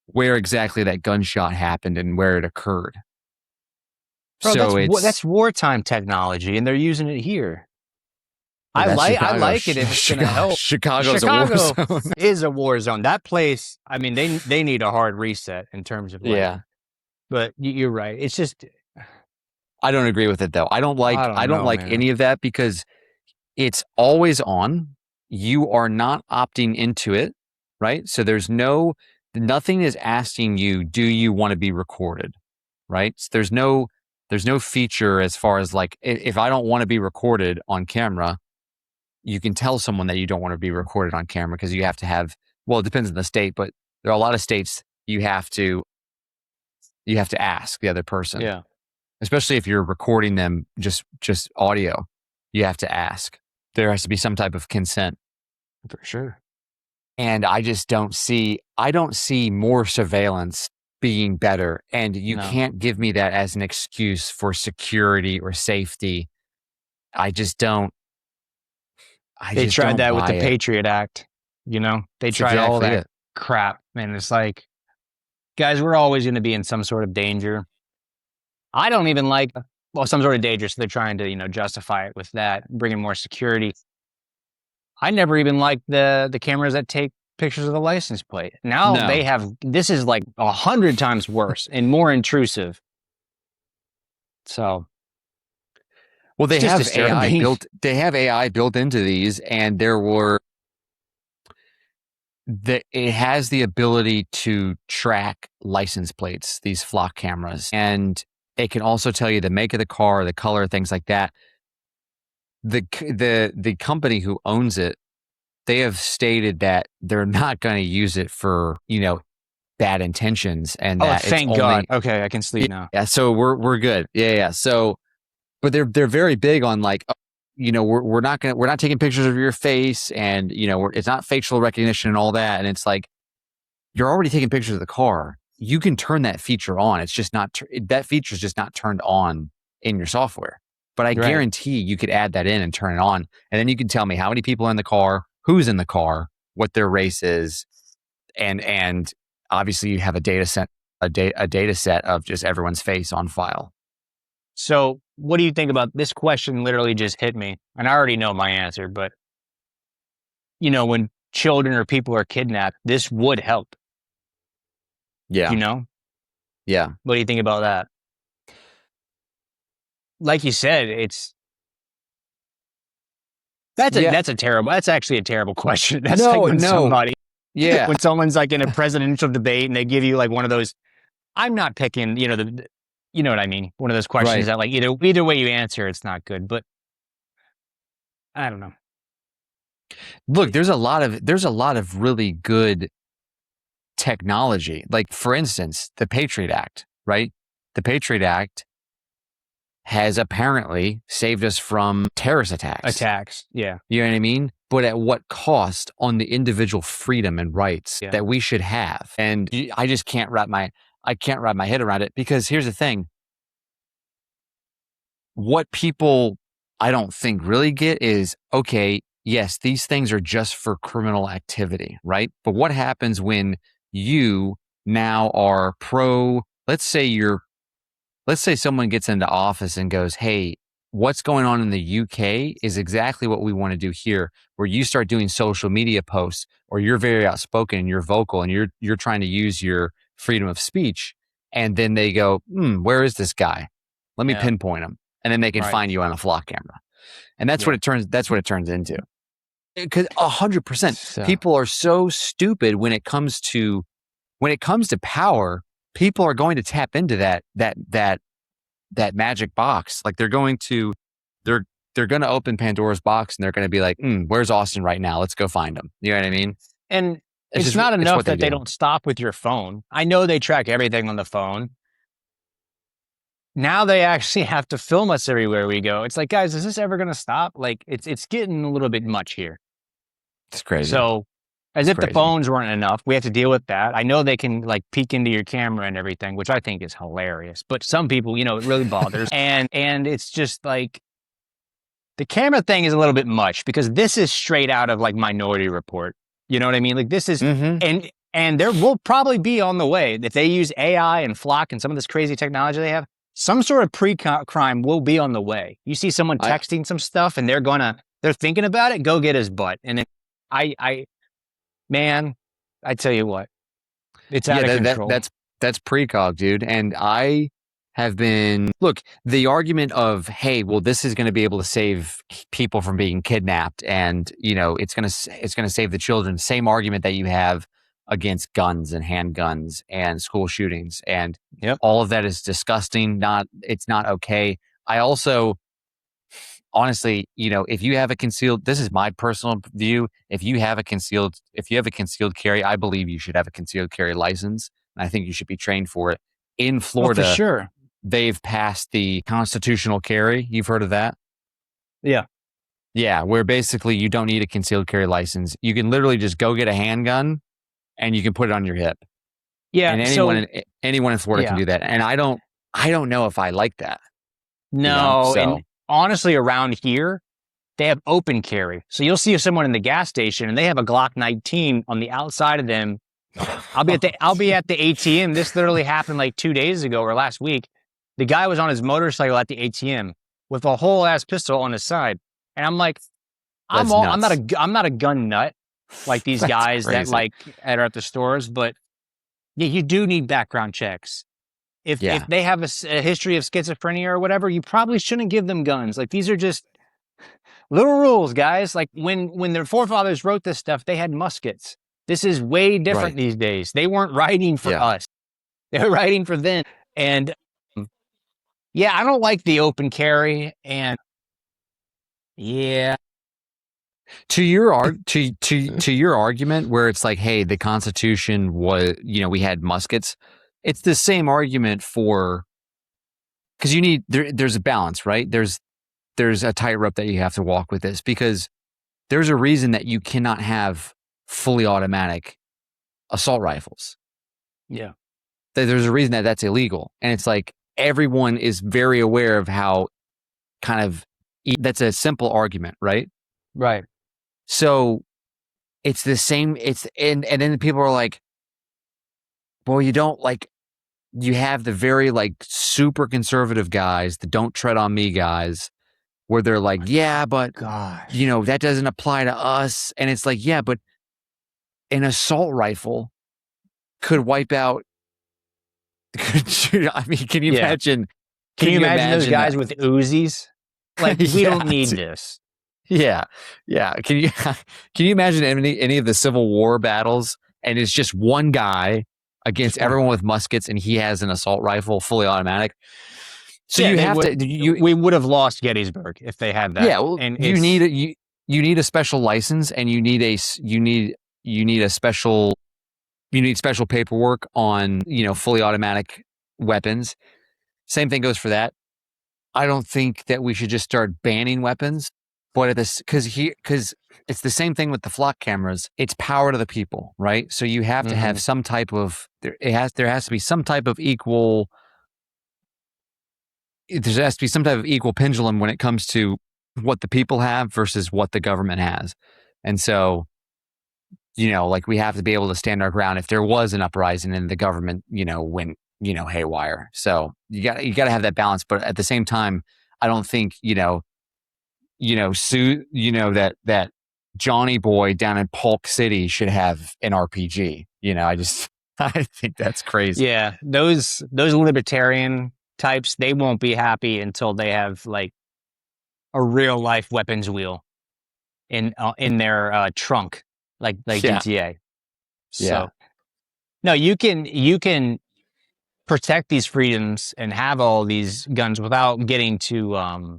where exactly that gunshot happened and where it occurred. Bro, So that's wartime technology, and they're using it here. well, I like it if it's going to help. Chicago's a war zone. is a war zone. That place, I mean, they need a hard reset in terms of Yeah. But you're right. It's just I don't agree with it though. I don't like man. any of that because it's always on. You are not opting into it, right? So nothing is asking you, do you want to be recorded? Right? So there's no feature as far as like if I don't want to be recorded on camera, you can tell someone that you don't want to be recorded on camera because you have to have, well, it depends on the state, but there are a lot of states you have to ask the other person. Yeah. Especially if you're recording them just audio, you have to ask. There has to be some type of consent. For sure. And I don't see more surveillance being better. And you can't give me that as an excuse for security or safety. I just don't. They tried that with the it. Patriot Act. They tried all that crap. And it's like, guys, we're always going to be in some sort of danger. I don't even like, some sort of danger. So they're trying to, justify it with that, bringing more security. I never even liked the cameras that take pictures of the license plate. Now they have, this is like 100 times worse and more intrusive. So. Well, they have AI built. They have AI built into these, and it has the ability to track license plates. These flock cameras, and it can also tell you the make of the car, the color, things like that. The company who owns it, they have stated that they're not going to use it for bad intentions, and that thank God. Okay, I can sleep now. Yeah, so we're good. Yeah. So. But they're very big on like, we're not taking pictures of your face, and it's not facial recognition and all that. And it's like, you're already taking pictures of the car. You can turn that feature on. It's just not that feature is just not turned on in your software. But I guarantee you could add that in and turn it on, and then you can tell me how many people are in the car, who's in the car, what their race is, and obviously you have a data set of just everyone's face on file. So what do you think about this question? Literally just hit me, and I already know my answer, but when children or people are kidnapped, this would help. Yeah. Yeah. What do you think about that? Like you said, that's actually a terrible question. That's like when somebody, when someone's like in a presidential debate and they give you like one of those, I'm not picking, you know what I mean? One of those questions that like either way you answer, it's not good, but I don't know. Look, there's a lot of really good technology. Like for instance, the Patriot Act, right? The Patriot Act has apparently saved us from terrorist attacks. Yeah. You know what I mean? But at what cost on the individual freedom and rights that we should have? And I just can't wrap my head around it, because here's the thing. What people I don't think really get is, okay, yes, these things are just for criminal activity, right? But what happens when you now are let's say someone gets into office and goes, hey, what's going on in the UK is exactly what we want to do here, where you start doing social media posts, or you're very outspoken and you're vocal and you're trying to use your freedom of speech. And then they go, where is this guy? Let me pinpoint him. And then they can find you on a flock camera. And that's what it turns into. Because 100% people are so stupid when it comes to power. People are going to tap into that magic box. Like they're going to open Pandora's box, and they're going to be like, where's Austin right now? Let's go find him. You know what I mean? And It's not it's enough what they that they do. don't stop with your phone. I know they track everything on the phone. Now they actually have to film us everywhere we go. It's like, guys, is this ever going to stop? Like, it's getting a little bit much here. It's crazy. So, as It's if the crazy. phones weren't enough, we have to deal with that. I know they can like peek into your camera and everything, which I think is hilarious. But some people, it really bothers. And it's just like the camera thing is a little bit much because this is straight out of like Minority Report. You know what I mean? Like this is and there will probably be on the way if they use AI and Flock and some of this crazy technology they have. Some sort of pre-crime will be on the way. You see someone texting some stuff and they're thinking about it, go get his butt. And man, I tell you what, it's out of control. That's precog, dude. And I have been, look, the argument of, hey, well, this is going to be able to save people from being kidnapped and, it's going to save the children. Same argument that you have against guns and handguns and school shootings. And all of that is disgusting. It's not okay. I also, honestly, if you have a concealed, this is my personal view. If you have a concealed carry, I believe you should have a concealed carry license. And I think you should be trained for it. In Florida, for sure. They've passed the constitutional carry. You've heard of that? Yeah. Yeah, where basically you don't need a concealed carry license. You can literally just go get a handgun and you can put it on your hip. Yeah. And anyone in Florida can do that. And I don't know if I like that. No. And honestly, around here, they have open carry. So you'll see someone in the gas station and they have a Glock 19 on the outside of them. I'll be at the ATM. This literally happened like 2 days ago or last week. The guy was on his motorcycle at the ATM with a whole ass pistol on his side. And I'm like, I'm not a gun nut like these guys crazy. That are at the stores, but yeah, you do need background checks. If they have a history of schizophrenia or whatever, you probably shouldn't give them guns. Like these are just little rules, guys. Like when their forefathers wrote this stuff, they had muskets. This is way different these days. They weren't writing for us. They were writing for them. And I don't like the open carry. And to your argument where it's like, hey, the Constitution was, we had muskets. It's the same argument for, because there's a balance, right? There's a tightrope that you have to walk with this, because there's a reason that you cannot have fully automatic assault rifles. Yeah. There's a reason that that's illegal. And it's like, everyone is very aware of how that's a simple argument, right? Right. So it's the same. And then people are like, well, you don't you have the very super conservative guys, the don't tread on me guys, where they're like, but that doesn't apply to us. And it's like, but an assault rifle could wipe out. I mean, can you imagine? Can you imagine those guys with Uzis? Like, we don't need this. Yeah. Can you imagine any of the Civil War battles? And it's just one guy against everyone with muskets, and he has an assault rifle, fully automatic. So we would have lost Gettysburg if they had that. Yeah, well, and you need a special license, and you need special paperwork on fully automatic weapons. Same thing goes for that. I don't think that we should just start banning weapons, but because it's the same thing with the flock cameras. It's power to the people, right? So you have to have some type of there has to be some type of equal. There has to be some type of equal pendulum when it comes to what the people have versus what the government has, and so we have to be able to stand our ground if there was an uprising and the government went haywire. So you got to have that balance, but at the same time, I don't think that Johnny boy down in Polk City should have an RPG. I think that's crazy. Yeah, those libertarian types, they won't be happy until they have a real life weapons wheel in their trunk, like GTA. So no, you can protect these freedoms and have all these guns without getting to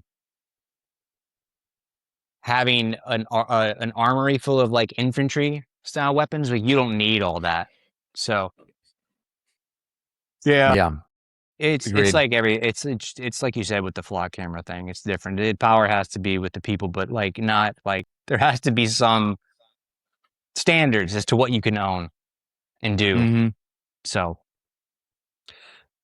having an armory full of infantry style weapons, but you don't need all that. So yeah, Yeah, it's agreed. like it's like you said with the flock camera thing. It's different. The power has to be with the people, but like not like there has to be some standards as to what you can own and do. Hmm. So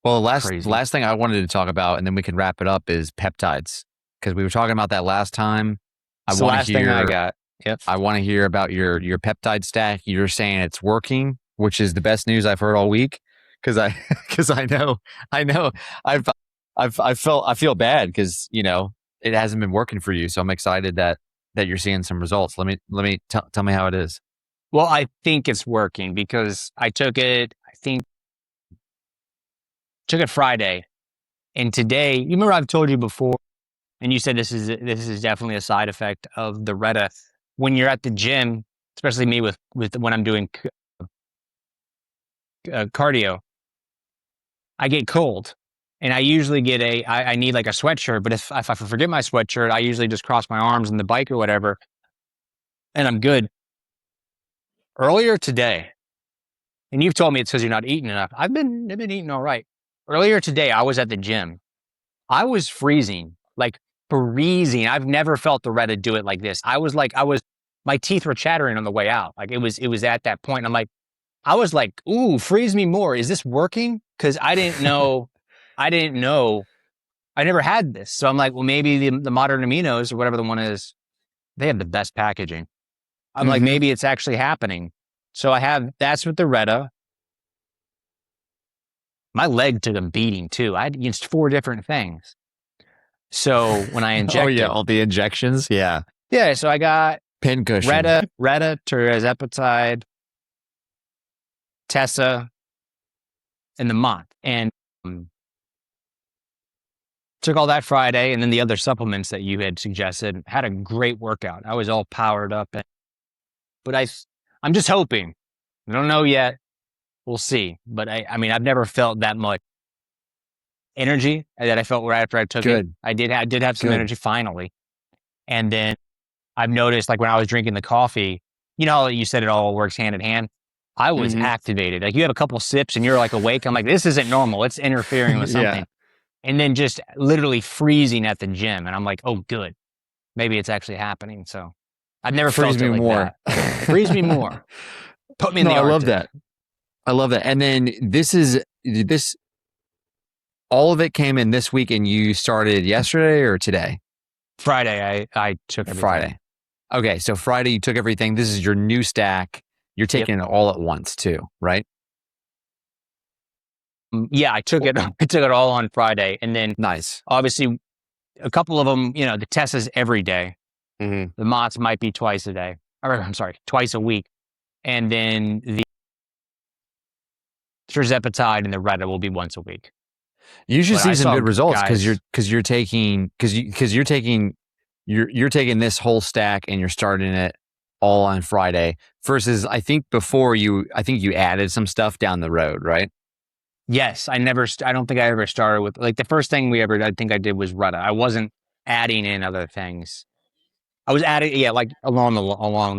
Well, crazy. last thing I wanted to talk about, and then we can wrap it up, is peptides, because we were talking about that last time. I It's the want to last thing I hear. got. Yep. I want to hear about your peptide stack. You're saying it's working, which is the best news I've heard all week. Because I because I know I've I feel bad because it hasn't been working for you. So I'm excited that you're seeing some results. Let me tell me how it is. Well, I think it's working because I took it. I think took it Friday, and today. You remember I've told you before, and you said this is definitely a side effect of the Retta. When you're at the gym, especially me with when I'm doing cardio, I get cold, and I usually get I need like a sweatshirt. But if I forget my sweatshirt, I usually just cross my arms in the bike or whatever, and I'm good. Earlier today, and you've told me it's because you're not eating enough. I've been eating all right. Earlier today, I was at the gym. I was freezing, like freezing. I've never felt the Reddit do it like this. My teeth were chattering on the way out. Like it was at that point. I'm like, I was like, ooh, freeze me more. Is this working? Because I didn't know, I never had this. So I'm like, well, maybe the modern aminos or whatever the one is, they have the best packaging. I'm like, Hmm. maybe it's actually happening. So that's with the Retta. My leg took a beating too. I had used 4 different things. So when I Oh yeah, injected, all the injections. Yeah, yeah, so I got pincushion. Retta, tirzepatide, Tessa, and the Mont. And took all that Friday, and then the other supplements that you had suggested. Had a great workout. I was all powered up, but I'm just hoping. I don't know yet. We'll see. But I mean, I've never felt that much energy that I felt right after I took it. Good, I did have some good. energy finally, and then I've noticed, like when I was drinking the coffee, you know how you said it all works hand in hand. I was Hmm. activated. Like you have a couple sips and you're like awake. I'm like, this isn't normal. It's interfering with Yeah, something. And then just literally freezing at the gym. And I'm like, oh, good. Maybe it's actually happening. So I've never freeze felt it me like more. that. Freeze me more. Put me in No, the I love Arctic. that. I love that. And then this all of it came in this week, and you started yesterday or today? Friday, I took everything. Friday. Okay, so Friday you took everything. This is your new stack. You're Yep. taking it all at once too, right? Yeah, I took it. I took it all on Friday. And then Nice. obviously a couple of them, the test is every day. Hmm. The Mott's might be twice a day. Or I'm sorry, twice a week. And then the tirzepatide and the Retta will be once a week. You should But I see some saw good results guys. you're taking this whole stack and you're starting it all on Friday versus I think you added some stuff down the road, right? Yes, I don't think I ever started with like the first thing I think I did was Retta. I wasn't adding in other things. I was adding, yeah, like along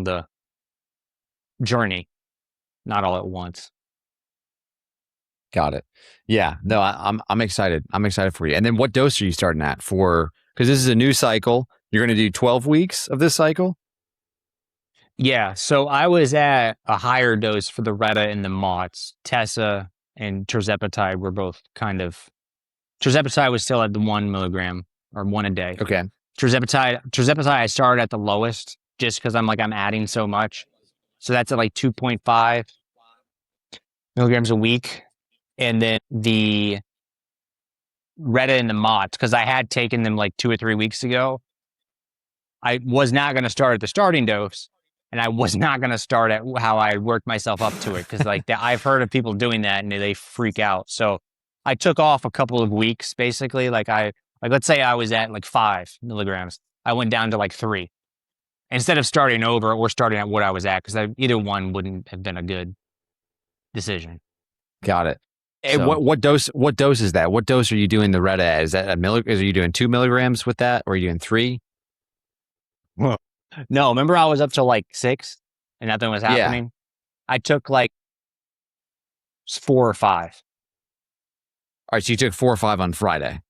the journey, not all at once. Got it. Yeah. No, I'm excited. I'm excited for you. And then what dose are you starting at for? Because this is a new cycle. You're going to do 12 weeks of this cycle. Yeah, so I was at a higher dose for the Retta and the Mott's. Tessa and tirzepatide were both kind of. Tirzepatide was still at the 1 milligram or one a day. Okay. Tirzepatide, I started at the lowest just because I'm adding so much. So that's at like 2.5 milligrams a week. And then the Retta and the Mott, because I had taken them like 2 or 3 weeks ago. I was not going to start at the starting dose, and I was not going to start at how I worked myself up to it because I've heard of people doing that and they freak out. So I took off a couple of weeks basically. Let's say I was at like 5 milligrams, I went down to like 3 instead of starting over or starting at what I was at because either one wouldn't have been a good decision. Got it. Hey, So what dose is that? What dose are you doing the Red at? Is that are you doing 2 milligrams with that or are you doing 3? well, no, remember I was up to like 6. and nothing was Yeah. happening, I took like 4 or 5. All right. So you took 4 or 5 on Friday.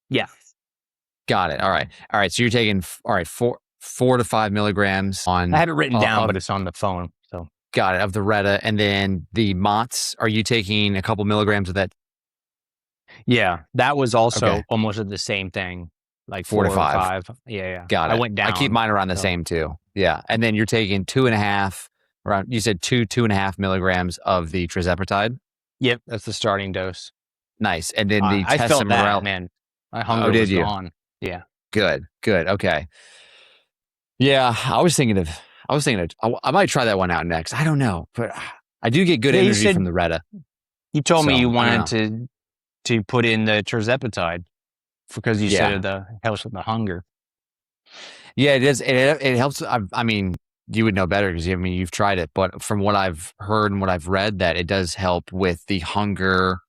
Yeah. Got it. All right. All right. So you're taking, all right, 4 to 5 milligrams on, I have it written down, but of, it's on the phone. So got it, of the Retta. And then the Mott's, are you taking a couple milligrams of that? yeah, that was also Okay. almost the same thing, like 4 to 4 or 5. 5. Yeah, yeah. Got I it. went I keep down. mine around the So same too. Yeah. And then you're taking 2.5, around, you said 2.5 milligrams of the trizepatide. yep, that's the starting dose. Nice. And then the I felt that, tesamorel. man. My Oh, hunger did was you? gone. Yeah. Good. Good. Okay. Yeah. I might try that one out next. I don't know, but I do get good Yeah, energy from the Retta. you told me you So I don't wanted know. to put in the tirzepatide because you said Yeah. it helps with the hunger. Yeah, it is. It helps. I mean, you would know better because I mean, you've tried it, but from what I've heard and what I've read, that it does help with the hunger.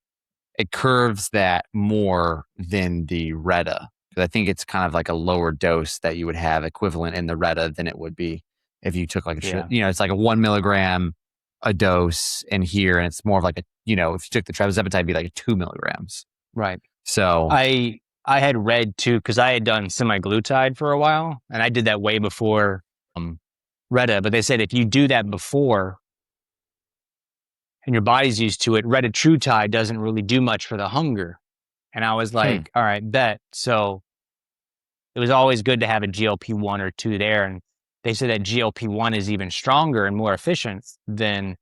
It curves that more than the Retta. 'Cause I think it's kind of like a lower dose that you would have equivalent in the Retta than it would be if you took like Yeah. it's like a 1 milligram a dose in here, and it's more of like a, if you took the tirzepatide, it'd be like 2 milligrams. Right. So, I had read too, because I had done semaglutide for a while, and I did that way before Retta. But they said if you do that before and your body's used to it, retatrutide doesn't really do much for the hunger. And I was like, all right, bet. So it was always good to have a GLP-1 or 2 there. And they said that GLP-1 is even stronger and more efficient than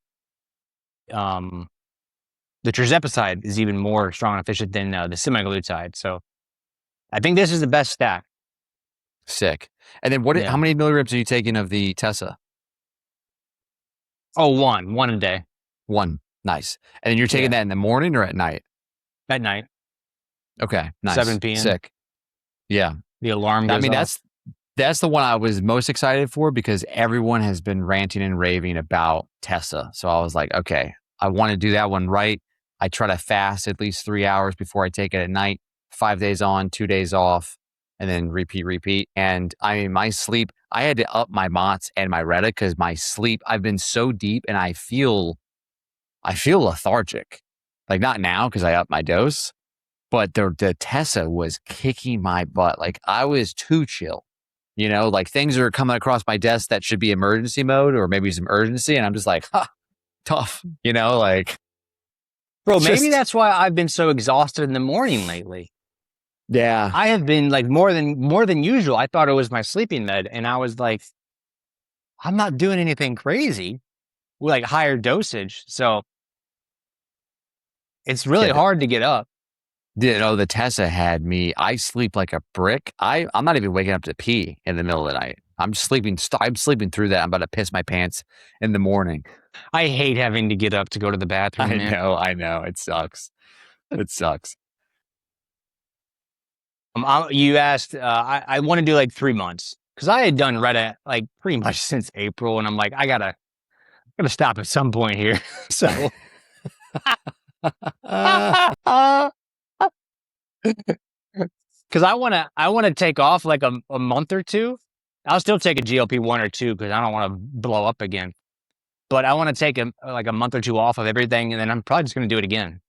um, the tirzepatide is even more strong and efficient than the semaglutide. So I think this is the best stack. sick. And then how Yeah. many milligrams are you taking of the Tessa? Oh, one a day 1. Nice. And then you're taking Yeah. that in the morning or at night? at night, Okay. Nice. 7 p.m. Sick. Yeah. The alarm I goes mean, off. that's the one I was most excited for because everyone has been ranting and raving about Tessa. So I was like, okay, I want to do that one right. I try to fast at least 3 hours before I take it at night, 5 days on, 2 days off, and then repeat. And I mean, my sleep, I had to up my Mott's and my Retta because my sleep, I've been so deep and I feel lethargic. Like not now because I upped my dose, but the Tessa was kicking my butt. Like I was too chill. Like things are coming across my desk that should be emergency mode or maybe some urgency. And I'm just like, tough, like Bro, it's maybe just, that's why I've been so exhausted in the morning lately. yeah. I have been like more than usual. I thought it was my sleeping med, and I was like, I'm not doing anything crazy with like higher dosage. So it's really Kid. hard to get up. The Tessa had me. I sleep like a brick. I'm not even waking up to pee in the middle of the night. I'm sleeping. I'm sleeping through that. I'm about to piss my pants in the morning. I hate having to get up to go to the bathroom, man. I know. It sucks. It sucks. You asked, I want to do like 3 months because I had done Reddit like pretty much since April, and I'm like, I gotta stop at some point here. So, because I want to take off like a month or two. I'll still take a GLP-1 or 2 because I don't want to blow up again. But I want to take like a month or 2 off of everything, and then I'm probably just going to do it again,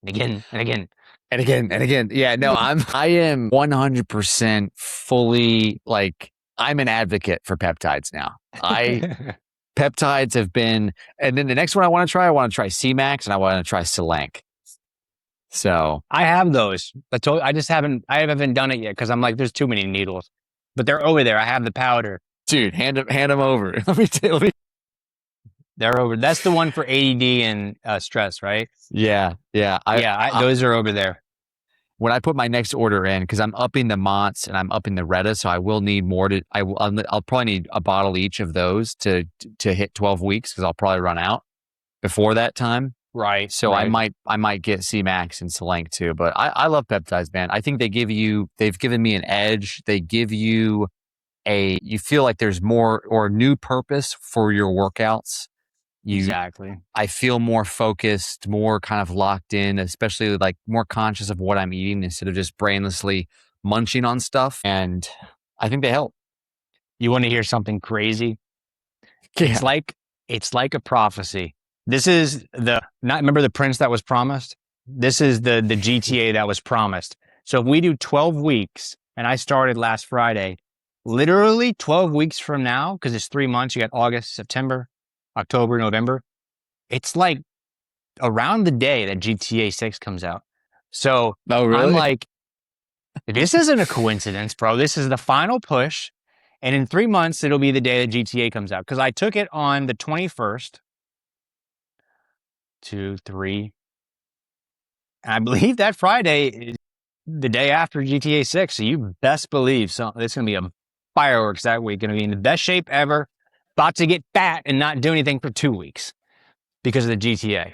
and again, and again. And again and again. Yeah, no, I am 100% fully like I'm an advocate for peptides now. Peptides have been, and then the next one I want to try C-Max and I want to try Selank. So I have those. I haven't done it yet because I'm like, there's too many needles, but they're over there. I have the powder. dude, hand them over. Let me. They're over. That's the one for ADD and stress, right? Yeah. Those are over there. When I put my next order in, because I'm upping the Mott's and I'm upping the Retta, so I will need more I'll probably need a bottle each of those to hit 12 weeks because I'll probably run out before that time. Right. So right. I might get C-Max and Selank too. But I love peptides, man. I think they've given me an edge. They give you you feel like there's more or a new purpose for your workouts. Exactly. I feel more focused, more kind of locked in, especially like more conscious of what I'm eating instead of just brainlessly munching on stuff. And I think they help. You want to hear something crazy? It's like a prophecy. This is remember the Prince that was promised? This is the GTA that was promised. So if we do 12 weeks, and I started last Friday, literally 12 weeks from now, because it's 3 months, you got August, September, October, November. It's like around the day that GTA 6 comes out. So really? I'm like, this isn't a coincidence, bro. This is the final push. And in 3 months, it'll be the day that GTA comes out. Because I took it on the 21st, 2, 3. And I believe that Friday is the day after GTA 6. So you best believe it's going to be a fireworks that week. Going to be in the best shape ever. About to get fat and not do anything for 2 weeks because of the GTA.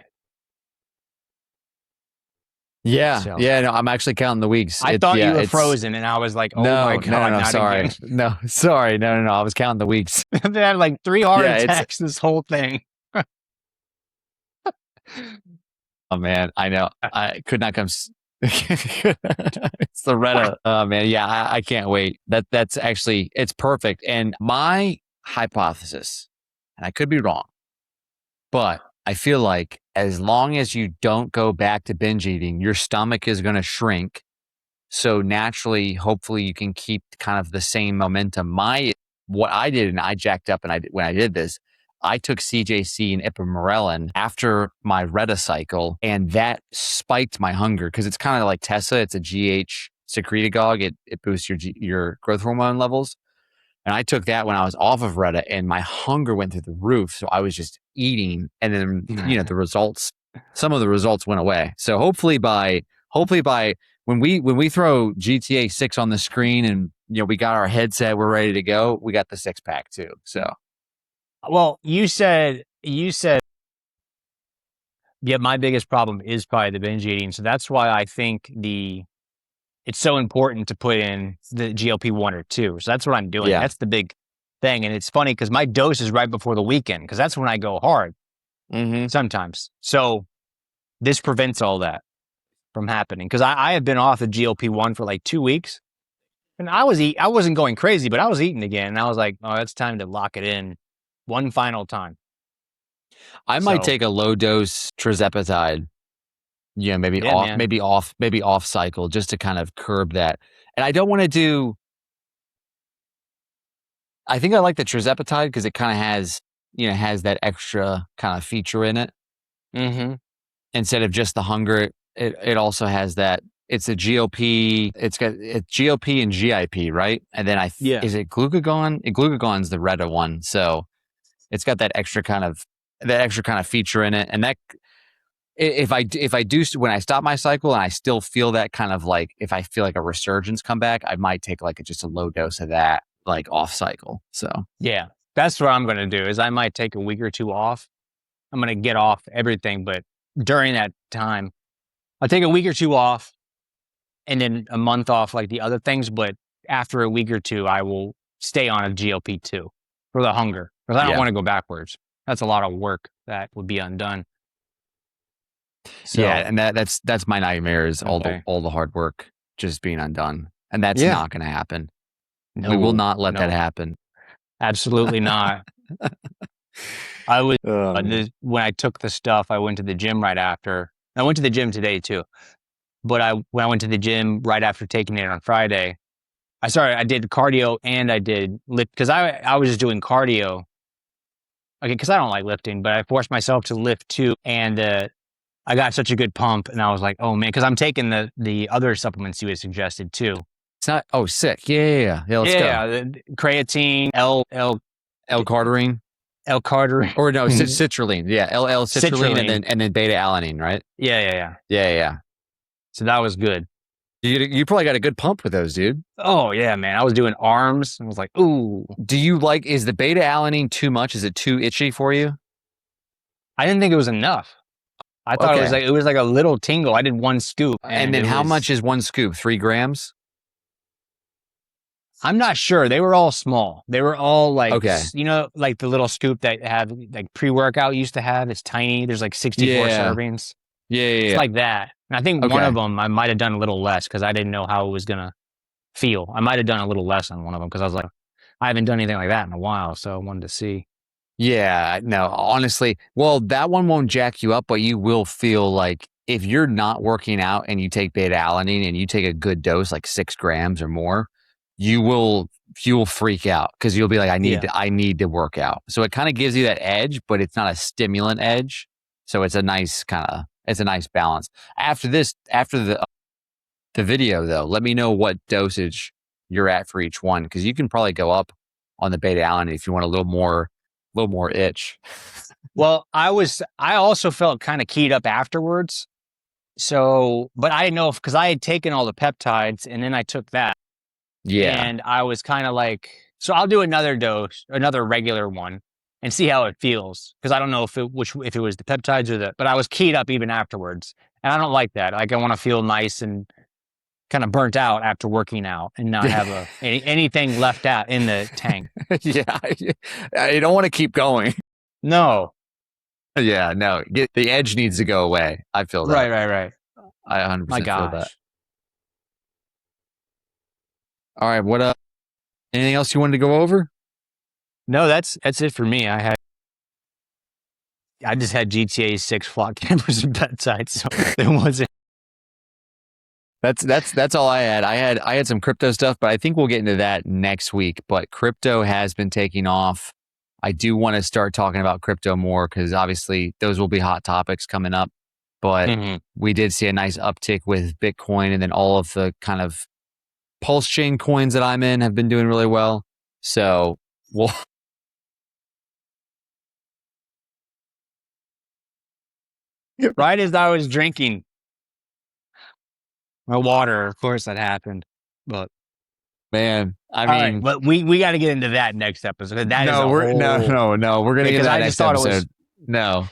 Yeah. So, yeah. No, I'm actually counting the weeks. I thought you were frozen, and I was like, oh my God. No, sorry. Again. No, sorry. No. I was counting the weeks. They had like 3 heart attacks this whole thing. Oh, man. I know. I could not come. It's the Retta. Oh, man. Yeah, I can't wait. That's actually, it's perfect. And my hypothesis, and I could be wrong, but I feel like as long as you don't go back to binge eating, your stomach is going to shrink. So naturally, hopefully you can keep kind of the same momentum. What I did, and I jacked up, and when I did this, I took CJC and ipamorelin after my Retta cycle, and that spiked my hunger because it's kind of like Tessa. It's a GH secretagogue. It boosts your growth hormone levels. And I took that when I was off of Retta, and my hunger went through the roof. So I was just eating, and then some of the results went away. So hopefully by when we throw GTA 6 on the screen, and we got our headset, we're ready to go. We got the 6-pack too. So, well, you said, yeah, my biggest problem is probably the binge eating. So that's why I think it's so important to put in the GLP-1 or 2. So that's what I'm doing. Yeah. That's the big thing. And it's funny because my dose is right before the weekend, because that's when I go hard sometimes. So this prevents all that from happening. Because I have been off the GLP-1 for like 2 weeks. And I wasn't going crazy, but I was eating again. And I was like, oh, it's time to lock it in one final time. I might take a low dose tirzepatide. Yeah, maybe off cycle, just to kind of curb that. And I don't want to do. I think I like the tirzepatide because it kind of has that extra kind of feature in it. Mm-hmm. Instead of just the hunger, it also has that. It's a GLP. It's GLP and GIP, right? And then is it glucagon? Glucagon's the Retta one, so it's got that extra kind of feature in it, and that. If I do, when I stop my cycle and I still feel that kind of like, if I feel like a resurgence come back, I might take like just a low dose of that, like off cycle. So yeah, that's what I'm going to do is I might take a week or 2 off. I'm going to get off everything, but during that time, I'll take a week or 2 off and then a month off like the other things. But after a week or 2, I will stay on a GLP-2 for the hunger because I don't want to go backwards. That's a lot of work that would be undone. So, yeah, and that's my nightmare is all the hard work just being undone, and that's not going to happen. No, we will not let that happen. Absolutely not. I was when I took the stuff, I went to the gym right after. I went to the gym today too, but when I went to the gym right after taking it on Friday, I did cardio and I did lift because I was just doing cardio. Okay, because I don't like lifting, but I forced myself to lift too, and I got such a good pump, and I was like, "Oh man!" Because I'm taking the other supplements you had suggested too. It's not. Oh, sick! Yeah. Let's go. Yeah, creatine, L-carnitine, or no, citrulline. Yeah, citrulline, and then beta alanine, right? Yeah. So that was good. You probably got a good pump with those, dude. Oh yeah, man! I was doing arms. I was like, "Ooh." Do you like? Is the beta alanine too much? Is it too itchy for you? I didn't think it was enough. I thought it was like a little tingle. I did 1 scoop. And then how much is 1 scoop? 3 grams? I'm not sure. They were all small. They were all like, like the little scoop that have like pre-workout used to have. It's tiny. There's like 64 servings. Yeah. It's like that. And I think one of them I might have done a little less because I didn't know how it was going to feel. I might have done a little less on one of them because I was like, I haven't done anything like that in a while. So I wanted to see. Yeah, no, honestly, well, that one won't jack you up, but you will feel like if you're not working out and you take beta alanine and you take a good dose, like 6 grams or more, you will freak out because you'll be like, Yeah. I need to work out. So it kind of gives you that edge, but it's not a stimulant edge. So it's a nice it's a nice balance. After the video though, let me know what dosage you're at for each one because you can probably go up on the beta alanine if you want a little more itch. Well, I also felt kind of keyed up afterwards. So, but I didn't know if, because I had taken all the peptides and then I took that Yeah. and I was kind of like, so I'll do another dose, another regular one and see how it feels. Cause I don't know if if it was the peptides or but I was keyed up even afterwards. And I don't like that. Like I want to feel nice and kind of burnt out after working out and not have anything left out in the tank. Yeah. I don't want to keep going. No. Yeah, no. The edge needs to go away. I feel that. Right. I 100% My feel that. gosh. All right, what anything else you wanted to go over? No, that's it for me. I just had GTA 6 flock cameras and peptides, so there wasn't. That's all I had. I had some crypto stuff, but I think we'll get into that next week. But crypto has been taking off. I do want to start talking about crypto more because obviously those will be hot topics coming up. But we did see a nice uptick with Bitcoin, and then all of the kind of pulse chain coins that I'm in have been doing really well. So we'll. Right as I was drinking my water, of course that happened. But Man, I all mean, right, but we got to get into that next episode. That is a we're whole no. We're gonna get into that I next just thought episode. No,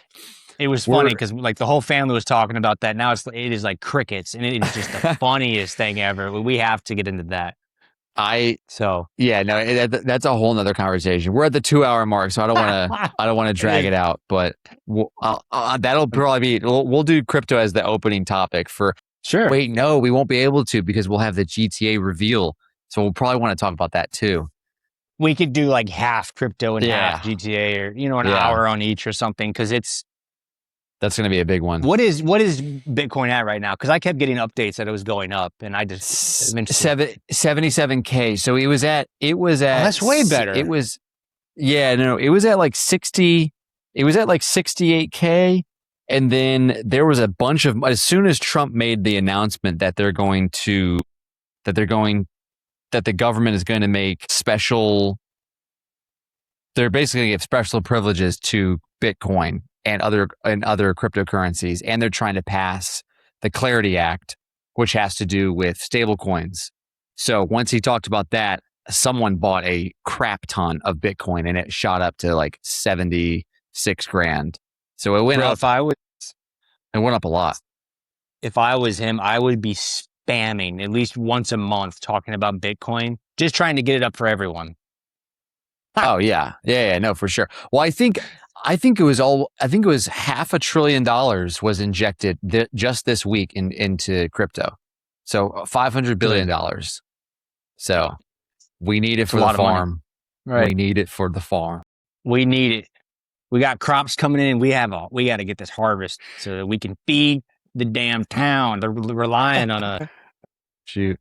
it was funny because like the whole family was talking about that. Now it is like crickets, and it is just the funniest thing ever. We have to get into that. Yeah, no, that's a whole nother conversation. We're at the 2 hour mark, so I don't want to drag it out. But that'll probably be we'll do crypto as the opening topic for. Sure. Wait, no, we won't be able to because we'll have the GTA reveal. So we'll probably want to talk about that too. We could do like half crypto and half GTA, or an hour on each or something, because that's going to be a big one. What is Bitcoin at right now? Because I kept getting updates that it was going up, and I just 77K. So it was at that's way better. It was it was at like 60. It was at like 68K, and then there was a bunch of as soon as Trump made the announcement that the government is going to make special. They're basically going to give special privileges to Bitcoin and other cryptocurrencies, and they're trying to pass the Clarity Act, which has to do with stable coins. So once he talked about that, someone bought a crap ton of Bitcoin and it shot up to like 76 grand. So it went up. It went up a lot. If I was him, I would be spamming at least once a month talking about Bitcoin, just trying to get it up for everyone. Oh yeah, no, for sure. Well, I think it was $500 billion was injected just this week into crypto. So $500 billion. So we need it for the farm. Right. We need it for the farm. We need it. We got crops coming in. We got to get this harvest so that we can feed the damn town. They're relying on us. Shoot.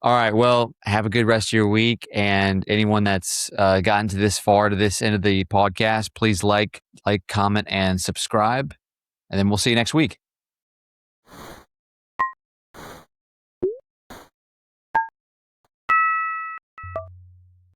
All right. Well, have a good rest of your week. And anyone that's gotten to this far to this end of the podcast, please like, comment, and subscribe. And then we'll see you next week.